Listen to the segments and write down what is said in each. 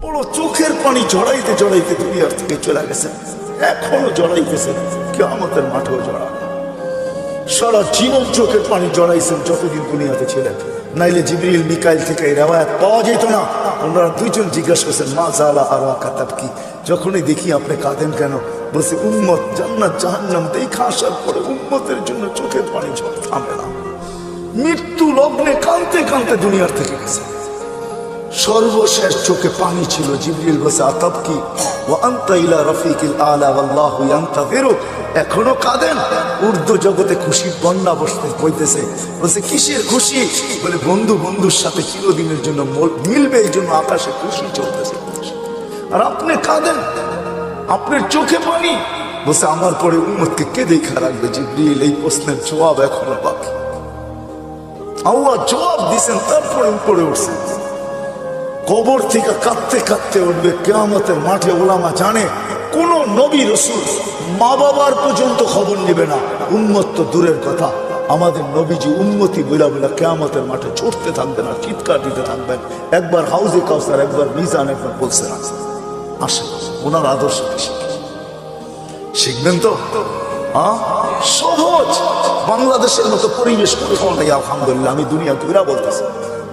বড় চোখের পানি জড়াইতে জড়াইতে দুনিয়ার থেকে চলে গেছেন, এখনো জড়াইতেছেন, কিয়ামতের মাঠেও জড়ান। সারা জীবন চোখের পানি জড়াইছেন যতদিন দুনিয়াতে ছিলেন, নাইলে জিবরিল মিকাইল থেকে এই রেওয়ায়াত পাওয়া যেত না। ওনারা দুইজন জিজ্ঞাসা করছেন মা জালা আর কাতাব কি, যখনই দেখি আপনি কাঁদেন কেন, বলছে উম্মত জান্নাত জাহান্নাম দেখা আসার পরে উম্মতের জন্য চোখের পানি থামে না। মৃত্যু লগ্নে কাঁদতে কাঁদতে দুনিয়ার থেকে গেছে, সর্বশেষ চোখে পানি ছিল। জিবরিল বলছে আতাব কি ওয়া আনতা ইলা রাফিকিল আলা ওয়াল্লাহু ইয়ান্তাযিরুক, এখনো কাঁদেন? উর্দু জগতে খুশির বন্যা বইতেছে। বলছে কিসের খুশি? বলে বন্ধু বন্ধুর সাথে চিরদিনের জন্য মিলবে, এই জন্য আকাশে খুশি চলতেছে। আর আপনি কাঁদেন, আপনার চোখে পানি। বলছে আমার পরে উম্মতকে কে দেখা রাখবে? জিবরিল এই প্রশ্নের জবাব এখনো বাকি। আল্লাহ জবাব দিছেন, তারপরে উপরে উঠছেন। কবর থেকে কাঁদতে কাঁদতে উঠবে কিয়ামতের মাঠে। ওলামা জানে কোন নবী রাসূল মা বাবার পর্যন্ত খবর নেবে না, উম্মত তো দূরের কথা। আমাদের নবীজি উম্মতি বইলা বইলা কিয়ামতের মাঠে ছুটতে থাকবেন আর চিৎকার দিতে থাকবেন। একবার হাউজে কাউসার, একবার মিজান, একবার বলছেন আসেন ওনার আদর্শ শিখবেন তো। সহজ। বাংলাদেশের মতো পরিবেশ কোথাও নেই আলহামদুলিল্লাহ। আমি দুনিয়া ঘুরা বলতেছি,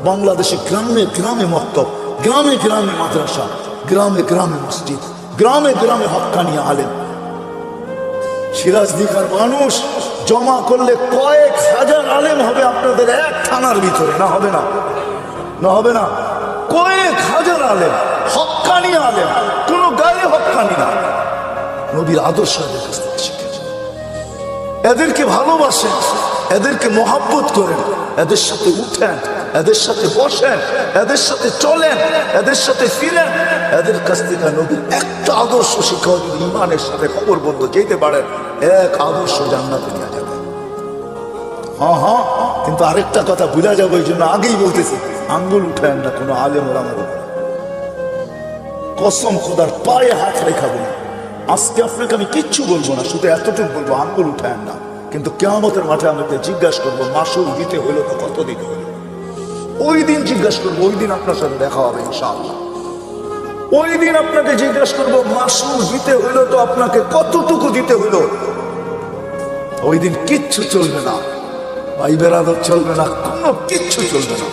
বাংলাদেশে গ্রামে গ্রামে মক্তব, গ্রামে গ্রামে মাদ্রাসা, গ্রামে গ্রামে মসজিদ, গ্রামে গ্রামে হক্কানি আলেম। সিরাজদিকার মানুষ জমা করলে কয়েক হাজার আলেম হবে আপনাদের এক থানার ভিতরে। না হবে না? না হবে না? কয়েক হাজার আলেম, হক্কানি আলেম, কোন গায়ে হক্কানি না। নবীর আদর্শ শিখেছে। এদেরকে ভালোবাসেন, এদেরকে মহাব্বত করেন, এদের সাথে উঠেন, এদের সাথে বসেন, এদের সাথে চলেন, এদের সাথে ফিরেন। এদের কাছ থেকে নবীর একটা আদর্শ শিক্ষা যদি ইমানের সাথে খবর বন্ধ যেতে পারেন, এক আদর্শ জান্নাতে নিয়ে যাবে। হ্যাঁ, কিন্তু আরেকটা কথা ভুলা যাবো, এই জন্য আগেই বলতেছি, আঙ্গুল উঠেন না কোনো আলেম ওলামার উপরে। কসম খোদার পায়ে হাত রেখা বলি, আজকে আপনাকে আমি কিচ্ছু বলবো না, শুধু এতটুকু বলবো আঙ্গুল উঠেন না। কিন্তু কিয়ামতের মাঠে আমাকে জিজ্ঞাসা করবো মাসুল দিতে হইলো তো কতদিন হইল, ওই দিন জিজ্ঞাসা করবো, ওই দিন আপনার সাথে দেখা হবে ইনশাআল্লাহ। ওই দিন আপনাকে জিজ্ঞাসা করবো মাসুল দিতে হইলো তো আপনাকে কতটুকু দিতে হইলো। ওই দিন কিচ্ছু চলবে না, ভাই বেরাদর চলবে না, কোনো কিচ্ছু চলবে না।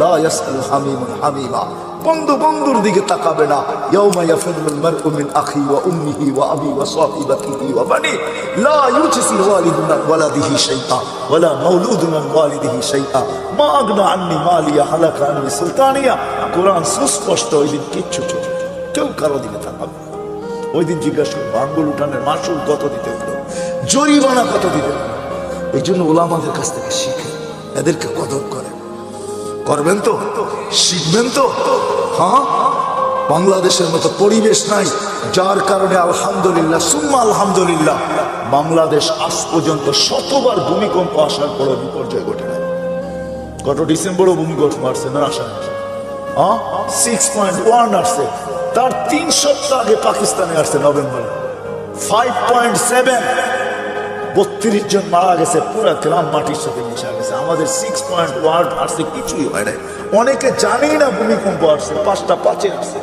লা ইয়াসআলু হামিমুন হামিমা, বন্ধু বন্ধুর দিকে তাকাবে না। ইয়াউমা ইয়াফিরুল মারউ মিন আখি ওয়া উম্মিহি ওয়া আবি ওয়া সাহিবাতিহি ওয়া বানি, লা ইউজসি ওয়ালিদুন আন ওয়ালাদিহি শাইআ ওয়া লা মাউলুদুন আন ওয়ালিদিহি শাইআ মা আগনা আন্নি মালিয়া হালাকা আন্নি সুলতানিয়া। কোরআন সুস্পষ্ট, ওই দিন কিচ্ছু চলবে না, কেউ কারো দিকে তাকাবে না। ওই দিন জিজ্ঞাসা করবো আঙ্গুল উঠানের মাসুল কত দিতে হলো, জরিমানা কত দিতে হলো। এই জন্য ওলামাদের কাছ থেকে শিখে এদেরকে কদর করেন। করবেন তো? শিখবেন তো? হ্যাঁ, বাংলাদেশের মতো পরিবেশ নাই, যার কারণে আলহামদুলিল্লাহ সুম্মা আলহামদুলিল্লাহ বাংলাদেশ আজ পর্যন্ত শতবার ভূমিকম্প আসার পরও বিপর্যয় ঘটে নাই। গত ডিসেম্বরও ভূমিকম্প আসছে না, আসা 6.1 আসছে, তার 3 সপ্তাহ আগে পাকিস্তানে আসছে নভেম্বরে 5.7, 32 জন মারা গেছে, পুরা গ্রাম মাটির সাথে মিশে গেছে। আমাদের 6.1 আসছে, কিছুই হয় না। অনেকে জানেই না ভূমিকম্প আসছে, 5টা 5-এ আসছে,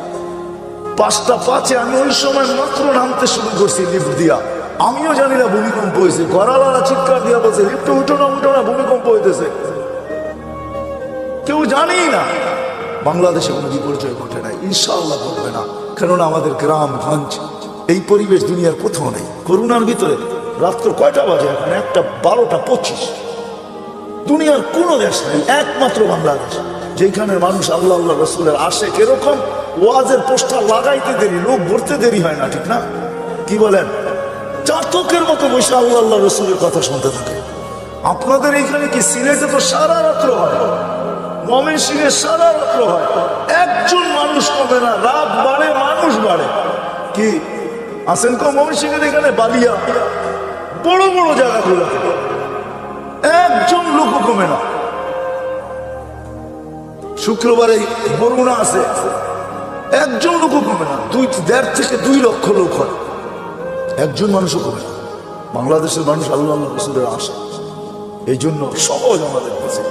5টা 5-এ। আমি ওই সময় মাত্র নামতে শুরু করছি লিফট দিয়া, আমিও জানি না ভূমিকম্প হয়েছে। ঘরালারা চিৎকার দিয়া বলছে লিফটে উঠো না, উঠো না, ভূমিকম্প হইতেছে। কেউ জানেই না। বাংলাদেশে কোনো বিপর্যয় ঘটে নাই, ইনশাআল্লাহ ঘটবে না, কেননা আমাদের গ্রাম গঞ্জ এই পরিবেশ দুনিয়ার কোথাও নেই। করোনার ভিতরে রাত্র কয়টা বাজে এখন? 1:12:25। দুনিয়ার কোনো দেশ নেই, একমাত্র বাংলাদেশ, যেখানে মানুষ আল্লাহ আল্লাহ রসুলের আশেক। এরকম ওয়াজের পোস্টার লাগাইতে দেরি, লোক ভরতে দেরি হয় না, ঠিক না? কি বলেন? চাতকের মতো বসে আল্লাহ আল্লাহ রসুলের কথা শুনতে থাকে। আপনাদের এইখানে কি সিলেটে তো সারা রাত্র হয়, ময়মনসিংহে সারা রাত্র হয়, একজন মানুষ কমে না, রাত বাড়ে মানুষ বাড়ে। কি আসেন কো ময়মনসিংহের এখানে বালিয়া বড় বড় জায়গাগুলো একজন লোক কমে না। শুক্রবারে বরুণা আছে, একজন লোক কমে না, 1.5 থেকে 2 লক্ষ লোক হয়, একজন মানুষও কমে না। বাংলাদেশের মানুষ আল্লাহ আল্লাহ রসুলের আশা, এই জন্য সহজ আমাদের কাছে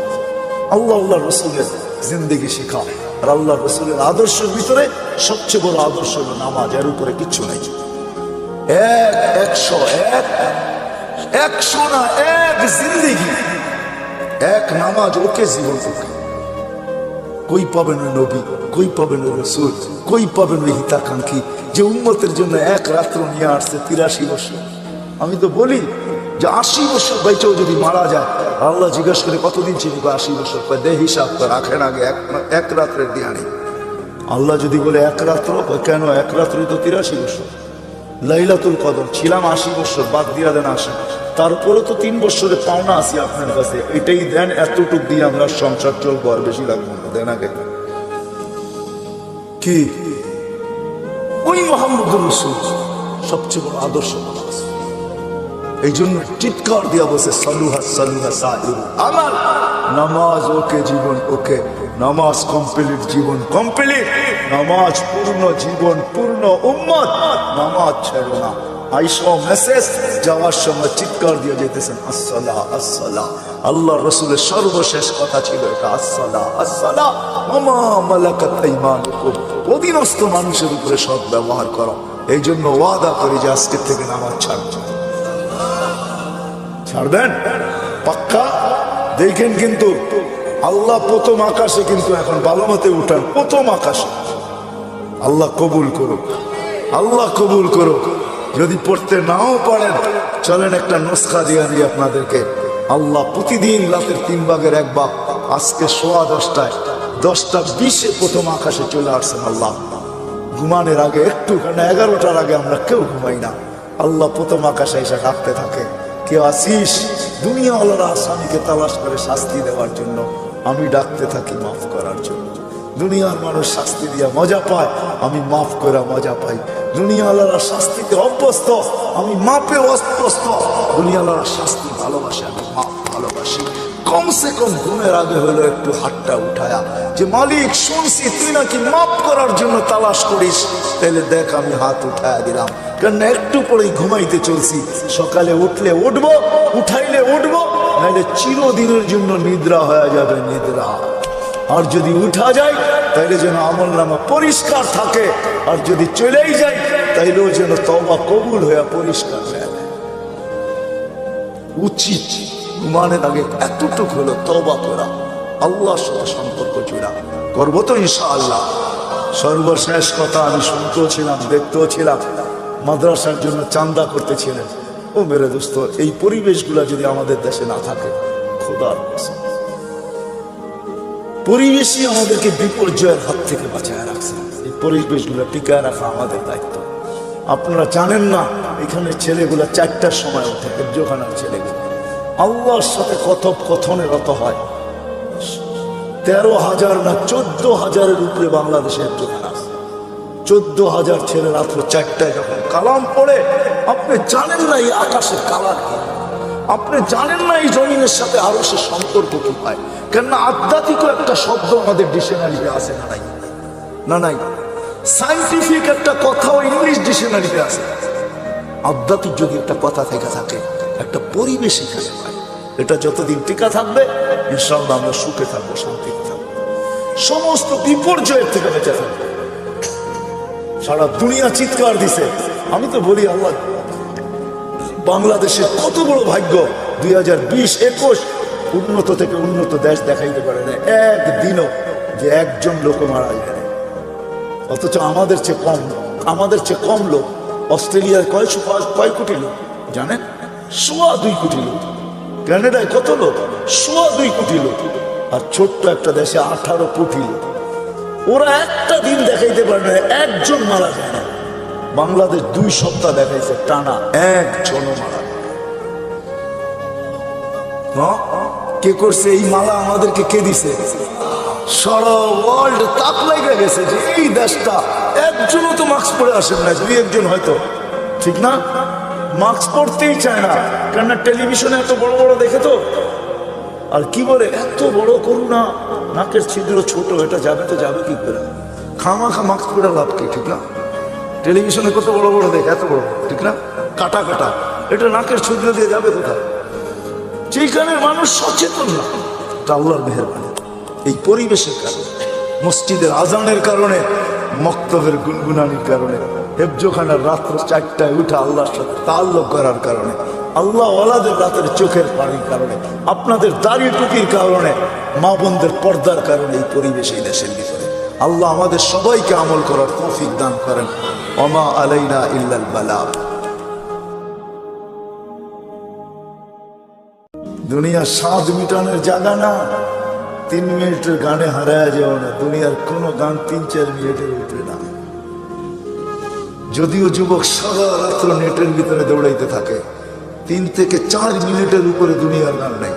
আল্লাহ আল্লাহ রসুলের জিন্দেগি শেখা। আর আল্লাহ রসুলের আদর্শের ভিতরে সবচেয়ে বড় আদর্শ হলো নামাজ, এর উপরে কিচ্ছু নাই। একশো না, এক জিন্দেগি, এক নামাজ, ওকে জীবন থেকে কই পাবেন ওই নবী, কই পাবেন ওই রসুল, কই পাবেন ওই হিতাকাঙ্ক্ষী যে উম্মতের জন্য এক রাত্র নিয়ে আসছে 83 বছর। আমি তো বলি যে 80 বছর বাইচেও যদি মারা যায়, আল্লাহ জিজ্ঞাসা করে কতদিন ছিল, 80 বছর, দে হিসাব রাখেন আগে, এক রাত্রের দিয়া নেই। আল্লাহ যদি বলে এক রাত্র, কেন এক রাত্রে তো 83 বছর। লাইলাতুল কদর ছিলাম 80 বছর, বাদ দিয়া দেন 80, তারপরে তো 3 বছরে পাওনা আসি আপনার কাছে, এটাই দেন, এতটুক দিয়ে আমরা সংসার চলবো, আর বেশি লাগবে না, দেন আগে। কি ওই মুহাম্মদুর রাসূল সবচেয়ে বড় আদর্শ। এই জন্য চিৎকার দিয়া বসে সালুহা সালুহা সাইরু আমার নামাজ, ওকে জীবন, ওকে নামাজ কমপ্লিট, জীবন কমপ্লিট, নামাজ পূর্ণ, জীবন পূর্ণ, উম্মত নামাজ ছেড়ো না। আইসা মেসেজ যাওয়ার সময় চিৎকার দিয়ে যেতেছেন আসসালাহ আসসালাহ। আল্লাহ রসুলের সর্বশেষ কথা ছিল এটা, আসসালাহ আসসালাহ ওমা মালাকাত আইমানুকুম, অধীনস্থ মানুষের উপরে সৎ ব্যবহার করো। এই জন্য ওয়াদা করি যে আজকের থেকে নামাজ ছাড়বেন পাক্কা। দেখেন কিন্তু আল্লাহ প্রথম আকাশে, কিন্তু এখন ভালো মতে উঠান, প্রথম আকাশে। আল্লাহ কবুল করুক, আল্লাহ কবুল করুক। যদি পড়তে নাও পারেন, চলেন একটা নুসখা দিয়ে দিই আপনাদেরকে। আল্লাহ প্রতিদিন রাতের 3 ভাগের 1 ভাগ, আজকে 10:15 10:20 প্রথম আকাশে চলে আসছেন আল্লাহ। ঘুমানোর আগে একটু, কারণ 11টার আগে আমরা কেউ ঘুমাই না। আল্লাহ প্রথম আকাশে এসে ডাকতে থাকে, কেউ আসিস? দুনিয়াওয়ালারা আসামিকে তালাশ করে শাস্তি দেওয়ার জন্য, আমি ডাকতে থাকি মাফ করার জন্য। দুনিয়ার মানুষ শাস্তি দিয়া মজা পায়, আমি মাফ করে মজা পাই। দুনিয়াওয়ালারা শাস্তিতে অভ্যস্ত, আমি মাপে অভ্যস্ত। দুনিয়াওয়ালারা শাস্তি ভালোবাসে, আমি মাফ ভালোবাসি। কমসে কম ঘুমের আগে হলো একটু হাতটা উঠায়া যে মালিক শুনছি তুই নাকি মাফ করার জন্য তালাশ করিস, তাহলে দেখ আমি হাত উঠায়া দিলাম। কেন একটু পরেই ঘুমাইতে চলছি, সকালে উঠলে উঠবো, উঠাইলে উঠবো, নাহলে চিরদিনের জন্য নিদ্রা হয়ে যাবে, নিদ্রা। আর যদি উঠা যায় তাইলে যেন আমল নামা পরিষ্কার থাকে, আর যদি চলেই যায় তাইলেও যেন তওবা কবুল হয়ে পরিষ্কার হয়ে যায়। উচিত ঘুমানোর আগে এতটুকু হলো তওবা করা, আল্লাহর সাথে সম্পর্ক জোড়া। করবো তো ইনশাআল্লাহ। সর্বশেষ কথা, আমি শুনতেও ছিলাম, দেখতেও ছিলাম, মাদ্রাসার জন্য চান্দা করতেছিলেন। ও মেরে দোস্ত, এই পরিবেশগুলো যদি আমাদের দেশে না থাকে, খোদার কসম, পরিবেশই আমাদেরকে বিপর্যয়ের হাত থেকে বাঁচায় রাখছে। এই পরিবেশগুলো টিকায় রাখা আমাদের দায়িত্ব। আপনারা জানেন না, এখানে ছেলেগুলো 4টার সময় ওঠে, হেফজোখানার ছেলেগুলো আল্লাহর সাথে কথোপকথনে রত হয়। 13,000 না 14,000-এর উপরে বাংলাদেশে হেফজোখানা আছে। 14,000 ছেলে রাত্র 4টায় যখন কালাম পড়ে, আপনি জানেন না এই আকাশের কালার কি, আপনি জানেন না এই জমিনের সাথে আরো সে সম্পর্ক কি পায়। কেননা আধ্যাত্মিক একটা শব্দ আমাদের ডিকশনারিতে আছে না নাই? না নাই। সায়েন্টিফিক একটা কথাও ইংলিশ ডিকশনারিতে আছে। আধ্যাত্মিক যদি একটা কথা থেকে থাকে, একটা পরিবেশ এখানে পায়, এটা যতদিন টিকা থাকবে ইনশাআল্লাহ আমরা সুখে থাকবো, শান্তিতে থাকবো, সমস্ত বিপর্যয়ের থেকে বেঁচে থাকবো। সারা দুনিয়া চিৎকার দিছে। আমি তো বলি আল্লাহ, বাংলাদেশের কত বড় ভাগ্য, 2020-21 উন্নত থেকে উন্নত দেশ দেখাইতে পারে না একদিনও যে একজন লোক মারা যায়। অথচ আমাদের চেয়ে কম লোক। অস্ট্রেলিয়ার কয় কোটি লোক জানেন? 2.25 কোটি লোক। কানাডায় কত লোক? 2.25 কোটি লোক। আর ছোট্ট একটা দেশে 18 কোটি লোক। ওরা একটা দিন দেখাইতে পারে না একজন মারা যায় না। বাংলাদেশ 2 সপ্তাহ দেখাইছে টানা, একজনও মারা যায়। কে করছে এই মালা? আমাদেরকে কে দিছে? সারা ওয়ার্ল্ড তাক লেগে গেছে যে এই দেশটা একজনও তো মাস্ক পরে আসেন না, 2-1 হয়তো, ঠিক না? মাস্ক পরতেই চায় না, কেননা টেলিভিশনে এত বড় বড় দেখে তো। আর কি বলে এত বড় করুণা, নাকের ছিদ্র ছোট, এটা যাবে তো যাবে কি করে? খামাখা মাস্ক পরে লাভ কি, ঠিক না? টেলিভিশনে কত বড় বড় দেখে, এত বড়, ঠিক না? কাটা কাটা, এটা নাকের ছিদ্র দিয়ে যাবে কোথায়? যেখানে মানুষ সচেতন না, এটা আল্লাহর মেহেরবানি। এই পরিবেশের কারণে মসজিদের আজানের কারণে, মক্তবের গুনগুনানির কারণে, হেফজোখানার রাত্র 4টায় উঠে আল্লাহর সাথে তাল্লুক করার কারণে, আল্লাহ ওয়ালাদের রাতের চোখের পানির কারণে, আপনাদের দাড়ি টুপির কারণে, মা বোনদের পর্দার কারণে এই পরিবেশ এই দেশের ভিতরে। আল্লাহ আমাদের সবাইকে আমল করার তৌফিক দান করেন। ওমা আলাইনা ইল্লাল বালাগ। দুনিয়ার স্বাদ মিটানোর জায়গা না। 3 মিনিটের গানে হারায় যাও না। দুনিয়ার কোনো গান 3-4 মিনিটের উঠবে না। যদিও যুবক সারা রাত্র নেটের ভিতরে দৌড়াইতে থাকে, 3 থেকে 4 মিনিটের উপরে দুনিয়ার গান নাই।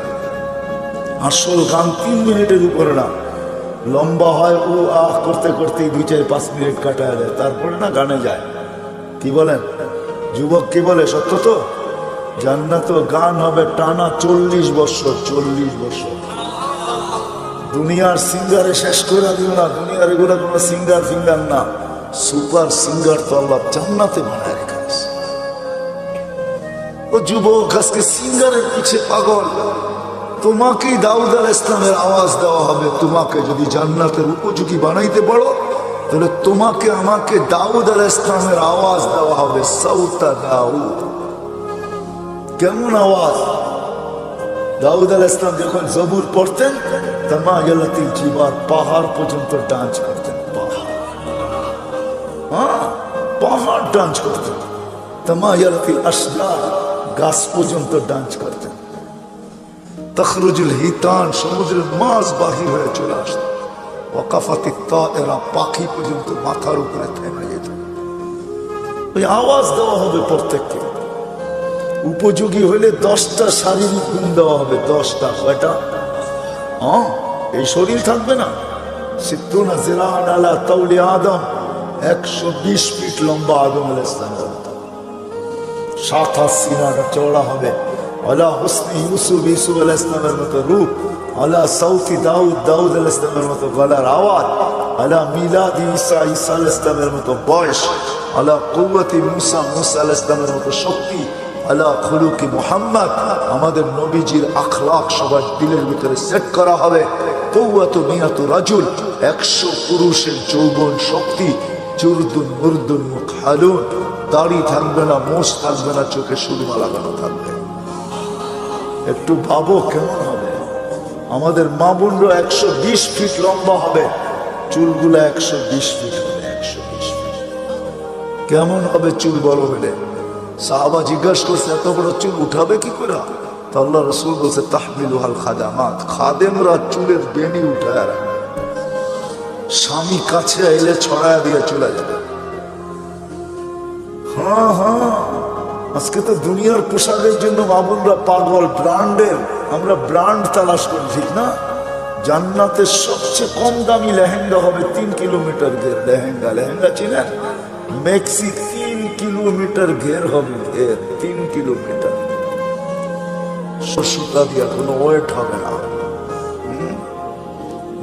আসল গান 3 মিনিটের উপরে না। লম্বা হয় ও আহ করতে করতেই 2-4-5 মিনিট কাটায় দেয়, তারপরে না গানে যায়। কি বলেন যুবক, কি বলে? সত্য তো। জান্নাত গান হবে টানা 40 বছর। 40 বছর। দুনিয়ার সিঙ্গারে শেষ করে দিও না। দুনিয়ার এগুলো কোনো সিঙ্গার ফিঙ্গার না, সুপার সিঙ্গার তো আল্লাহ জান্নাতে বানায় রেখেছে। ও যুবক, আজকে সিঙ্গারের পিছে পাগল। তোমাকেই দাউদ আলাইহিস সালামের আওয়াজ দেওয়া হবে। তোমাকে যদি জান্নাতের উপযোগী বানাইতে পারো, তাহলে তোমাকে আমাকে দাউদ আলাইহিস সালামের আওয়াজ দেওয়া হবে। সাউতা দাউদ। কেমন আওয়াজ? দাউদ আলাইহিস সালাম যখন জবুর পড়তেন, তামায়ালাতিল জিবাল, পাহাড় পর্যন্ত ডান্স করতেন। পাহাড় ডান্স করতেন। তামায়ালাতিল আশজার, গাছ পর্যন্ত ডান্স করতেন। তখরুজুল হিতান, সমুদ্রের মাছ বাহির হয়ে চলে আসত। ওয়াকাফাতিত তায়রা, পাখি পর্যন্ত মাথার উপরে থেমে যেত। ওই আওয়াজ দেওয়া হবে প্রত্যেককে। উপযোগী হলে 10টা শারীরিক গুণ দেওয়া হবে। 10টা। কয়টা? এই শরীর থাকবে না। সিত্তুনা জিরান আলা তাওলি আদম, 120 ফিট লম্বা আদম আলাইহিস সালাম। 7 হাত সিনাটা চওড়া হবে। আলা হুসনি ইউসুফ, ইউসুফ আলাইহিস সালামের মতো রূপ। আলা সাউতি দাউদ, দাউদ আলাইহিস সালামের মতো গলার আওয়াজ। আলা মিলাদি ঈসা, ঈসা আলাইহিস সালামের মতো বয়স। আলা কুওয়াতি মুসা, মুসা আলাইহিস সালামের মতো শক্তি। আলা খুলুকি মুহাম্মদ, আমাদের নবীজির আখলাক সবার দিলের ভিতরে সেট করা হবে। কুওয়াতু মিয়াতু রাজুল, 100 পুরুষের যৌবন শক্তি। জুরদুন মুরদুন মুকহালুন, দাড়ি থাকবে না, মোষ থাকবে না, চোখে সুরমা লাগানো থাকবে। একটু ভাবো কেমন হবে। আমাদের মা বোনরা 120 ফিট লম্বা হবে, চুলগুলো 120 ফিট হবে। 120 ফিট কেমন হবে চুল বড় হলে? সাহাবা জিজ্ঞাসা করছে, এত বড় চুল উঠাবে কি করে? তো আল্লাহ রাসূল বলছে, তাহমিলুহাল খাদামাত, খাদেমরা চুলের বেনি উঠায় রাখে। স্বামী কাছে এলে ছড়ায় দিয়ে চলে যাবে। আজকে তো দুনিয়ার পোশাকের জন্য মা বোনরা পাগল, ব্র্যান্ডের। আমরা ব্র্যান্ড তালাশ করি, ঠিক না? জান্নাতের সবচেয়ে কম দামি লেহেঙ্গা হবে 3 কিলোমিটার ঘের। লেহেঙ্গা, লেহেঙ্গা চিনেন? মেক্সি 3 কিলোমিটার ঘের হবে। ঘের 3 কিলোমিটার। সুতা দিয়া কোনো ওয়েট হবে না।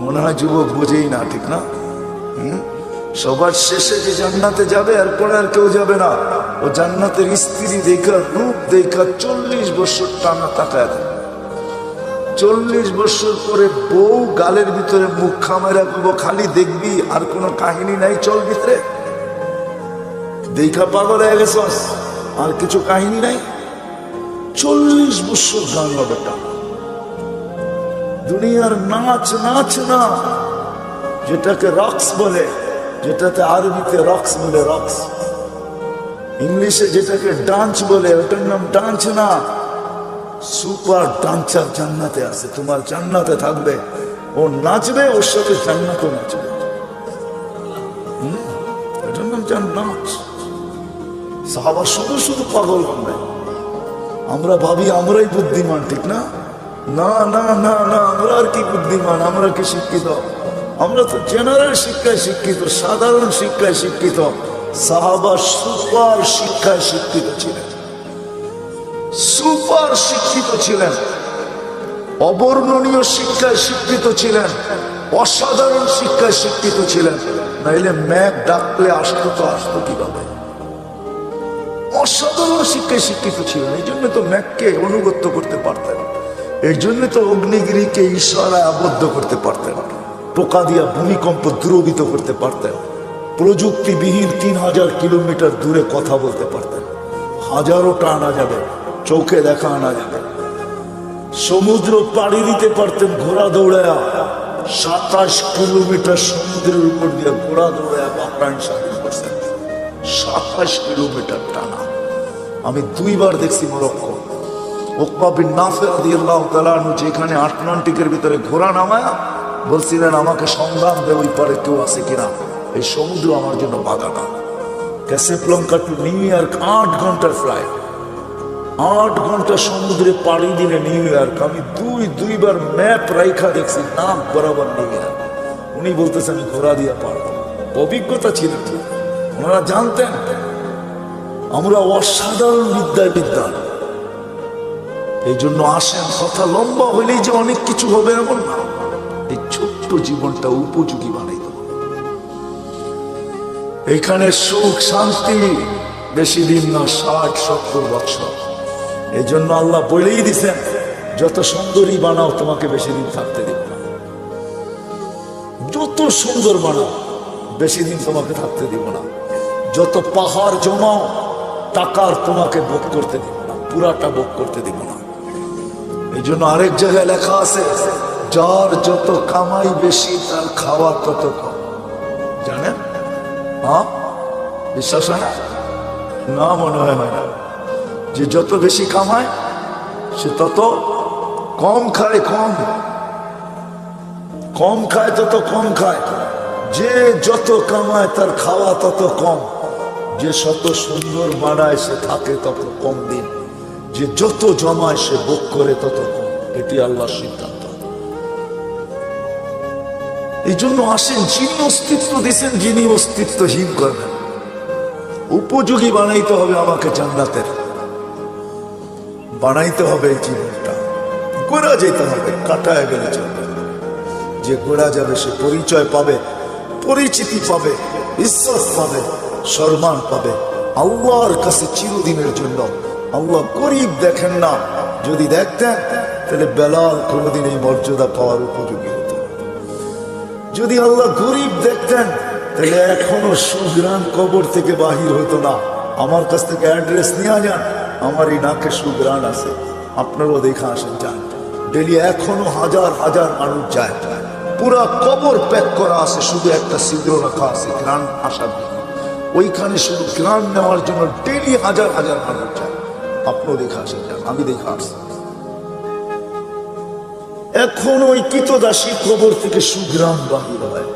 মনে হয় যুবক বুঝেই না, ঠিক না? সবার শেষে যে জান্নাতে যাবে, এরপরে আর কেউ যাবে না। ও জান্নাতের স্ত্রী দেখা, রূপ দেখা 40 বছর টানা তাকায়। 40 বছর পরে বউ গালের ভিতরে মুখ খামাইরা করবো, খালি দেখবি, আর কোনো কাহিনী নাই। চল ভিতরে দেখা পাগল হয়ে গেছস, আর কিছু কাহিনী নাই। 40 বছর গান হবে টানা। দুনিয়ার নাচ, নাচ না, যেটাকে রক্স বলে, যেটাতে আরবিতে রক্স বলে, রক্স। ইংলিশে যেটাকে ডান্স বলে, ওটার নাম ডান্স না। সুপার ডান্সার জান্নাতে আছে। তোমার জান্নাতে থাকবে, ও নাচবে, ওর সাথে জান্নাতও নাচবে। এটার নাম জান্নাত। সাহাবা শুধু শুধু পাগল হবে। আমরা ভাবি আমরাই বুদ্ধিমান, ঠিক না? না না না না, আমরা আর কি বুদ্ধিমান, আমরা কি শিক্ষিত? আমরা তো জেনারেল শিক্ষায় শিক্ষিত, সাধারণ শিক্ষায় শিক্ষিত। সাহাবা সুপার শিক্ষায় শিক্ষিত ছিলেন, সুপার শিক্ষিত ছিলেন, অবর্ণনীয় শিক্ষায় শিক্ষিত ছিলেন, অসাধারণ শিক্ষায় শিক্ষিত ছিলেন। নাইলে ম্যাক ডাকলে আসতো তো আসতো কিভাবে? অসাধারণ শিক্ষায় শিক্ষিত ছিলেন। এই জন্য তো ম্যাককে অনুগত্য করতে পারতেন। এর জন্য তো অগ্নিগিরিকে ইশারায় আবদ্ধ করতে পারতেন। টোকা দিয়া ভূমিকম্প দ্রবিত করতে পারতেন, প্রযুক্তিবিহীন 3000 কিলোমিটার দূরে কথা বলতে পারতেন, হাজারোটা আনা যাবে, চোখে দেখা আনা যাবে, সমুদ্র পাড়ি দিতে পারতেন ঘোড়া দৌড়ায়া, 27 কিলোমিটার সমুদ্রের উপর দিয়ে ঘোড়া দৌড়ায়া বাহরাইন স্বাধীন করছেন, 27 কিলোমিটার টানা। আমি 2 বার দেখছি মরক্কো। উকবা বিন নাফে রাদিয়াল্লাহু তাআলা আনহু যেখানে আটলান্টিকের ভিতরে ঘোড়া নামায়া বলছিলেন, আমাকে সন্ধান দে ওই পারে কেউ আছে কিনা, এই সমুদ্র আমার জন্য বাধা না। ক্যাসাব্লাঙ্কা টু নিউ ইয়র্ক 8 ঘন্টার ফ্লাইট, 8 ঘন্টা সমুদ্রে পাড়ি দিলে নিউ ইয়র্ক। আমি দুইবার ম্যাপ রাইখা দেখছি, নাম বরাবর নিউ ইয়র্ক। উনি বলতেছেন আমি ঘোড়া দিয়া পারবো, অভিজ্ঞতা ছিল, ওনারা জানতেন আমরা অসাধারণ বিদ্যা। এই জন্য আসেন, কথা লম্বা হইলেই যে অনেক কিছু হবে এমন না, এই ছোট্ট জীবনটা উপযোগী বানাই দেব। এখানে সুখ শান্তি বেশি দিন না, 60-70 বছর। এই জন্য আল্লাহ বলেই দিছেন, যত সুন্দরী বানাও তোমাকে বেশি দিন থাকতে দিব না, যত সুন্দর বানাও বেশি দিন তোমাকে থাকতে দিব না, যত পাহাড় জমাও টাকার তোমাকে ভোগ করতে দিব না, পুরাটা ভোগ করতে দিব না। এই জন্য আরেক জায়গায় লেখা আছে, যার যত কামাই বেশি তার খাওয়া তত কম। জানেন? হ্যাঁ, বিশ্বাস হয় না? মনে হয় না। যে যত বেশি কামায় সে তত কম খায়, কম খায় তত কম খায়। যে যত কামায় তার খাওয়া তত কম। যে শত সুন্দর বানায় সে থাকে তত কম দিন। যে যত জমায় সে ভোগ করে তত কম। এটি আল্লাহর সিদ্ধান্ত। এই জন্য আসেন, যিনি অস্তিত্ব দিচ্ছেন, যিনি অস্তিত্বহীন করবেন, উপযোগী বানাইতে হবে আমাকে জান্নাতের, বানাইতে হবে এই জীবনটা। গোড়া যেতে হবে, কাটায় গেলে চলবে। যে গোড়া যাবে সে পরিচয় পাবে, পরিচিতি পাবে, ইজ্জত পাবে, সম্মান পাবে আল্লাহর কাছে চিরদিনের জন্য। আল্লাহ গরিব দেখেন না, যদি দেখতেন তাহলে বেলাল কোনোদিন এই মর্যাদা পাওয়ার উপযোগী হতো। যদি আল্লাহ গরিব দেখতেন তাহলে এখনো সুগ্রাণ কবর থেকে বাহির হতো না। আমার কাছ থেকে অ্যাড্রেস নিয়ে যান, আমার এই নাকে সুগ্রাণ আছে, আপনারাও দেখা আসেন, যান। ডেলি এখনো হাজার হাজার মানুষ যায়, পুরা কবর প্যাক করা আছে, শুধু একটা ছিদ্র রাখা আছে গ্রাণ আসার জন্য। ওইখানে শুধু গ্রাণ নেওয়ার জন্য ডেলি হাজার হাজার মানুষ যায়। আপনিও দেখা আসেন, যান, আমি দেখা আসছি। এখন ওই কিতদাসী কবর থেকে সুগ্রাণ বাহির হয়।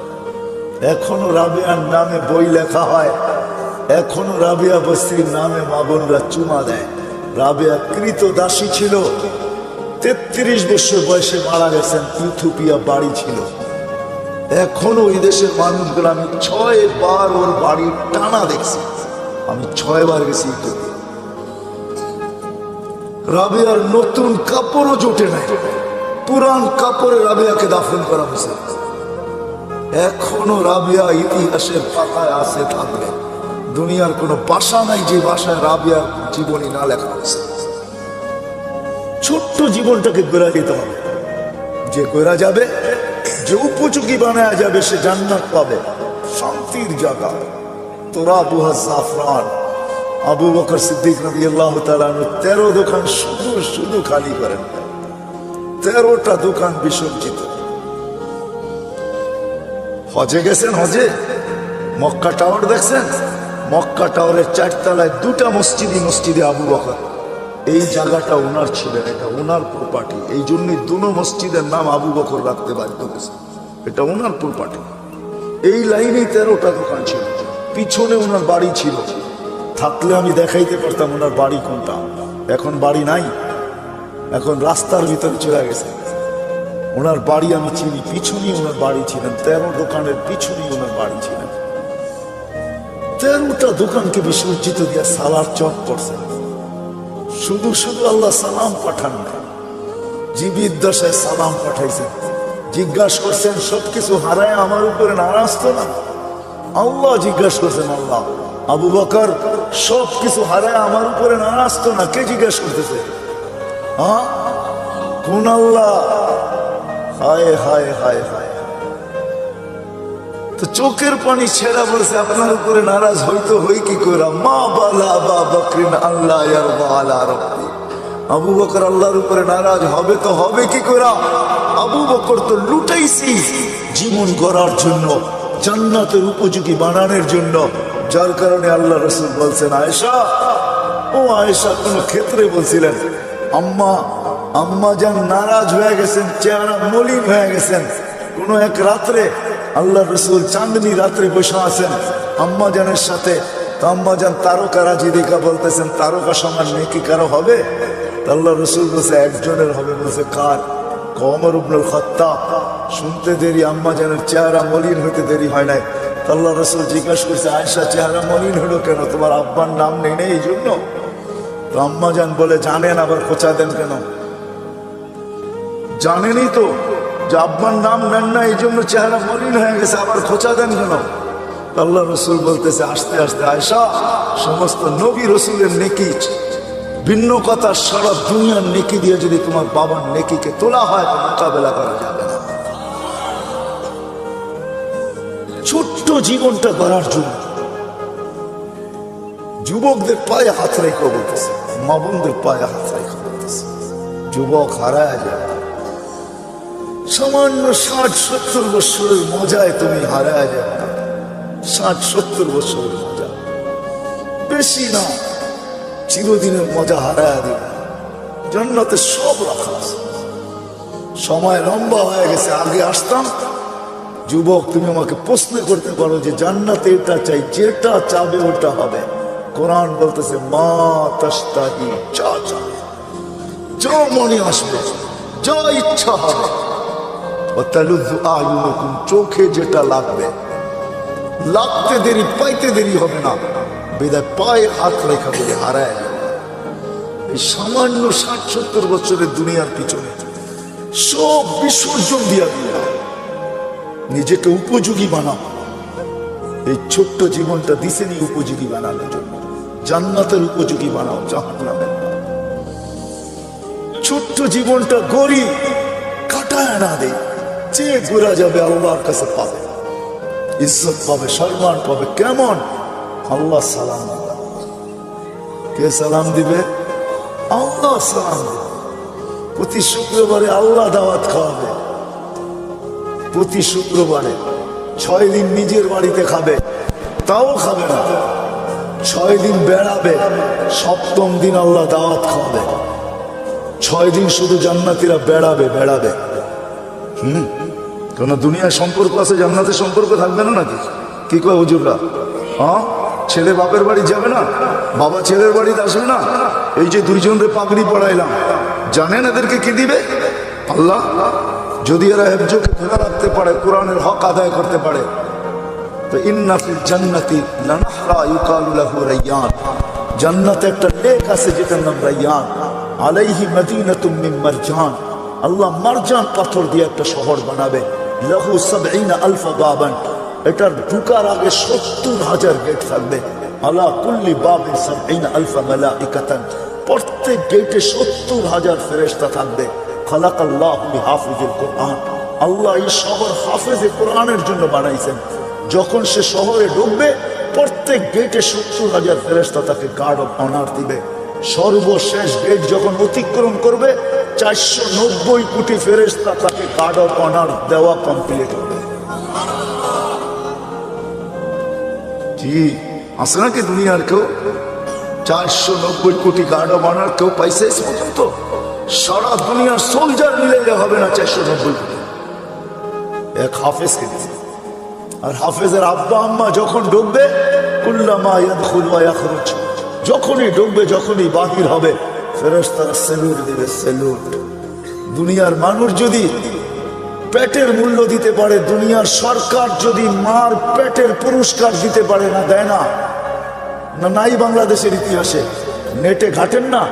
এখনো রাবেয়ার নামে বই লেখা হয়, এখনো রাবেয়া বস্তির নামে মা বোনরা চুমা দেয়। রাবেয়া কৃতদাসী ছিল, 33 বছর বয়সে মারা গেছেন, ইথিওপিয়া বাড়ি ছিল। এখনো ওই দেশের মানুষগুলো, আমি 6 বার ওর বাড়ি টানা দেখছি, আমি 6 বার গেছি ইথিওপিয়া। রাবেয়ার নতুন কাপড়ও জোটে নাই, পুরান কাপড়ে রাবেয়াকে দাফন করা হয়েছে। এখনো রাবেয়া ইতিহাসের পাতায় আছে, থাকবে। দুনিয়ার কোনো ভাষা নাই যে ভাষায় রাবেয়ার জীবনী না লেখা হয়েছে। ছোট্ট জীবনটাকে গড়া দিতে হবে। যে গড়া যাবে, যে উপযোগী বানায় যাবে, সে জান্নাত পাবে, শান্তির জায়গা। তোরাবুহা জাফরান। আবু বকর সিদ্দিক রাদিয়াল্লাহু তাআলা 13 দোকান শুধু খালি করেন, 13টা দোকান বিসর্জিত। হজে গেছেন, হজে মক্কা টাওয়ার দেখছেন? মক্কা টাওয়ারের 4 তলায় 2টা মসজিদে আবু বকর। এই জায়গাটা ওনার ছিল, এটা ওনার প্রপার্টি। এই জন্যই দুনো মসজিদের নাম আবু বকর রাখতে বাধ্য হয়েছে, এটা ওনার প্রপার্টি। এই লাইনেই 13টা দোকান ছিল, পিছনে ওনার বাড়ি ছিল। থাকলে আমি দেখাইতে পারতাম ওনার বাড়ি কোনটা। এখন বাড়ি নাই, এখন রাস্তার ভিতরে চলে গেছে। ওনার বাড়ি আমি চিনি, পিছনেই ওনার বাড়ি ছিলেন, 13 দোকানের পিছনেই ওনার বাড়ি ছিলেন। 13টা দোকানকে বিসর্জিত দিয়া সালার চক করছেন। শুধু আল্লাহ সালাম পাঠান না, জীবিত দশায় সালাম পাঠাইছেন। জিজ্ঞাসা করছেন, সবকিছু হারায় আমার উপরে নারাজ তো না? আল্লাহ জিজ্ঞাসা করছেন, আল্লাহ আবু বকর সবকিছু হারায় আমার উপরে নারাজ তো না? কে জিজ্ঞাসা করতেছে? হ্যাঁ, কোন আল্লাহ? হায় হায় হায় হায়। তো চোখের পানি ছেড়া বলছে আপনার উপরে নারাজ হইতো হই কি করে মা বালা আবা বকরিন আল্লাহ ইয়ারদা আলা রাব্বি। আবু বকর আল্লাহর উপরে নারাজ হবে তো হবে কি করে? আবু বকর তো লুটাইছি জীবন গড়ার জন্য, জান্নাতের উপযোগী বানানোর জন্য। যার কারণে আল্লাহ রাসূল বলছেন আয়েশা, ও আয়েশা কোন ক্ষেত্রে বলছিলেন আম্মা যান নারাজ হয়ে গেছেন, চেহারা মলিন হয়ে গেছেন। কোন এক রাত্রে আল্লাহ রসুল চাঁদনি রাত্রে বসে আছেন আম্মা জানের সাথে। তো আম্মা যান তারকারাজি দেখা বলতেছেন তারকা সমান নেকি কারো হবে? আল্লাহ রসুল বলছে একজনের হবে। বলছে কার? ওমর ইবনুল খাত্তাব। শুনতে দেরি, আম্মা জানের চেহারা মলিন হইতে দেরি হয় নাই। আল্লাহ রসুল জিজ্ঞাসা করছে আয়েশা চেহারা মলিন হলো কেন? তোমার আব্বার নাম নেই এই জন্য? তো আম্মা জান বলে জানেন, আবার খোঁচা দেন কেন? জানেনই তো যে আব্বার নাম নেন না এই জন্য চেহারা মলিন হয়ে গেছে, আবার খোঁচা দেন কেন? আল্লাহ রসুল বলতেছে আস্তে আস্তে আয়েশা, সমস্ত নবী রসুলের নেকি ভিন্ন কথা, সারা দুনিয়ার নেকি দিয়ে যদি তোমার বাবার নেকিকে তোলা হয় তো মোকাবেলা করা যাবে না। ছোট্ট জীবনটা গড়ার জন্য যুবকদের পায়ে হাত রেখে বলতেছে, মা বোনদের পায়ে হাত রেখে বলতেছে, যুবক হারায় যায়। সামান্য 60-70 বছরের মজায় তুমি হারায় যাবে না। 60-70 বছরের মজা বেশি না, চিরদিনের মজা হারায় দেবে। জান্নাতে সব রাখা আছে। সময় লম্বা হয়ে গেছে, আগে আসতাম। যুবক তুমি আমাকে প্রশ্ন করতে পারো যে জান্নাতে এটা চাই, যেটা চাবে ওটা হবে। কোরআন বলতেছে মা তাশতাহি, যা চাবে, যা মনে আসবে, যা ইচ্ছা হবে। চোখে যেটা লাগবে, লাগতে দেরি পাইতে দেরি হবে না। বেদায় পায়ে হাত রেখা বলে হারায় যাবে। এই সামান্য 60-70 বছরের দুনিয়ার পিছনে সব বিসর্জন দিয়া দিলাম, নিজেকে উপযোগী বানাও। এই ছোট্ট জীবনটা দিছেনি উপযোগী বানানোর জন্য, জান্নাতের উপযোগী বানাও, জাহান্নামের না। ছোট্ট জীবনটা গড়ি কাটায় না দে, যে ঘোরা যাবে আল্লাহর কাছে পাবে, ইজ্জত পাবে, সম্মান পাবে। কেমন? আল্লাহ সালাম দিবে। কে সালাম দিবে? আল্লাহ সালাম দিবে। প্রতি শুক্রবারে আল্লাহ দাওয়াত খাওয়াবে। প্রতি শুক্রবারে 6 দিন নিজের বাড়িতে খাবে, তাও খাবে না। 6 দিন বেড়াবে, 7ম দিন আল্লাহ দাওয়াত খাওয়াবে। 6 দিন শুধু জান্নাতীরা বেড়াবে। কোন দুনিয়ার সম্পর্ক আছে, জান্নাতের সম্পর্ক থাকবে না নাকি? কি কয় হুজুররা? হ্যাঁ, ছেলে বাপের বাড়ি যাবে না, বাবা ছেলের বাড়িতে আসবে না। এই যে 2 জনরে পাগড়ি পড়াইলাম, জানেন এদেরকে কি দিবে? আল্লাহ। যদি এরা হেফজকে ধরে রাখতে পারে, কোরআনের হক আদায় করতে পারে, তো ইন্না ফিল জান্নাতি লানাহরা ইউকালু লাহু রায়্যান, জান্নাতে একটা লেক আছে যেটার নাম রায়্যান। আলাইহি মাদিনাতুম মিন মারজান, আল্লাহ মারজান পাথর দিয়ে একটা শহর বানাবে। লাহু 70,000 বাবান, এটার ঢুকার আগে 70,000 গেট থাকবে। আলা কুল্লি বাবিন 70,000 মালাইকাতান, প্রত্যেক গেটে 70,000 ফেরেশতা থাকবে। খালাকাল্লাহু লিহাফিজিল কুরআন, আল্লাহ এই শহর হাফেজে কোরআনের জন্য বানাইছেন। যখন সে শহরে ঢুকবে, প্রত্যেক গেটে 70,000 ফেরেশতা তাকে গার্ড অফ অনার দিবে। সর্বশেষ গেট যখন অতিক্রম করবে, 490 কোটি ফেরেশতা তাকে গার্ড অফ অনার দেওয়া কমপ্লিট হবে। জি আছে নাকি দুনিয়ার কেউ? 490 কোটি গার্ড অফ অনার কেউ পাইছে এ পর্যন্ত? সারা দুনিয়ার সোলজার মিলে হবে না 490 কোটি। এক হাফেজকে দিছে। আর হাফেজের আব্বা আম্মা যখন ঢুকবে, কুল্লামা ইয়াদখুল ওয়া ইয়াখরুজ, যখনই ঢুকবে যখনই বাহির হবে, ফেরেশতারা স্যালুট দিবে, স্যালুট। দুনিয়ার মানুষ যদি পেটের মূল্য দিতে পারে, দুনিয়ার সরকার যদি মার পেটের পুরস্কার দিতে পারে, না দেয় না? নাই বাংলাদেশের ইতিহাসে নেটে ঘাটেন না?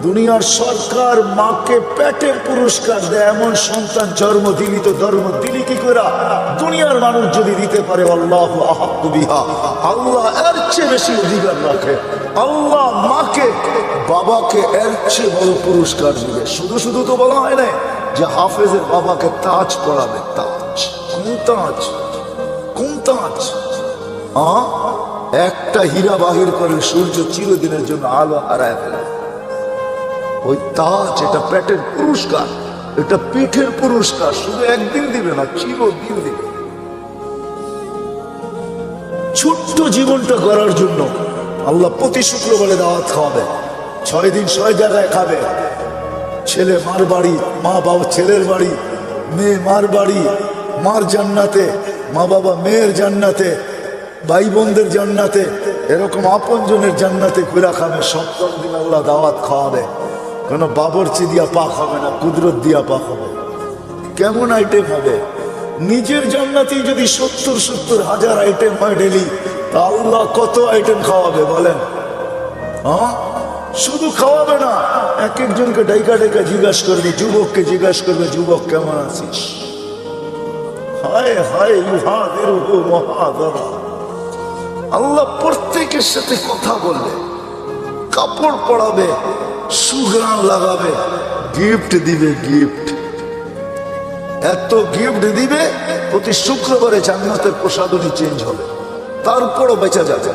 দুনিয়ার সরকার মাকে পেটের পুরস্কার দেয়, এমন সন্তান জন্ম দিলি তো ধর্ম দিলি কি করে? দুনিয়ার মানুষ যদি দিতে পারে, আল্লাহু আহাক্কু বিহা, আল্লাহ এর চেয়ে বেশি অধিকার রাখে। আল্লাহ মাকে বাবাকে এর চেয়ে বড় পুরস্কার দিবে। শুধু তো বলা হয় না যে হাফেজের বাবাকে তাজ পড়াবে। তাজ, কোন তাজ? তাজ। একটা হীরা বাহির করে সূর্য চিরদিনের জন্য আলো হারায় ফেলে। ওই তাজ, এটা পেটের পুরস্কার, এটা পিঠের পুরস্কার। শুধু একদিন দিবে না, চিরদিন দিবে। ছোট্ট জীবনটা করার জন্য আল্লাহ প্রতি শুক্রবারে দাওয়াত খাওয়াবে। 6 দিন 6 জায়গায় খাবে। ছেলে মার বাড়ি, মা বাবা ছেলের বাড়ি, মেয়ে মার বাড়ি, মার জান্নাতে, মা বাবা মেয়ের জান্নাতে, ভাই বোনদের জান্নাতে, এরকম আপনজনের জান্নাতে ঘুরা খাবে। 7ম দিন আল্লাহ দাওয়াত খাওয়াবে। কোনো বাবরচি দিয়া পাক হবে না, কুদরত দিয়া পাক হবে। কেমন আইটেম হবে? নিজের জান্নাতেই যদি 70 হাজার আইটেম হয় ডেলি, তা আল্লাহ কত আইটেম খাওয়াবে বলেন? শুধু খাওয়াবে না, এক একজনকে ডাইকা ডাইকা জিজ্ঞাসা করবে, যুবককে জিজ্ঞাসা করবে, যুবক কেমন আছিস? হায় হায় ইউহাদিরুহু মুহাদারা। আল্লাহ প্রত্যেকের সাথে কথা বলবে, কাপড় পরাবে, সুঘ্রাণ লাগাবে, গিফট দিবে। গিফট, এত গিফট দিবে, প্রতি শুক্রবারে জান্নাতের প্রসাদনী চেঞ্জ হবে। তারপরও বেঁচে যাবে।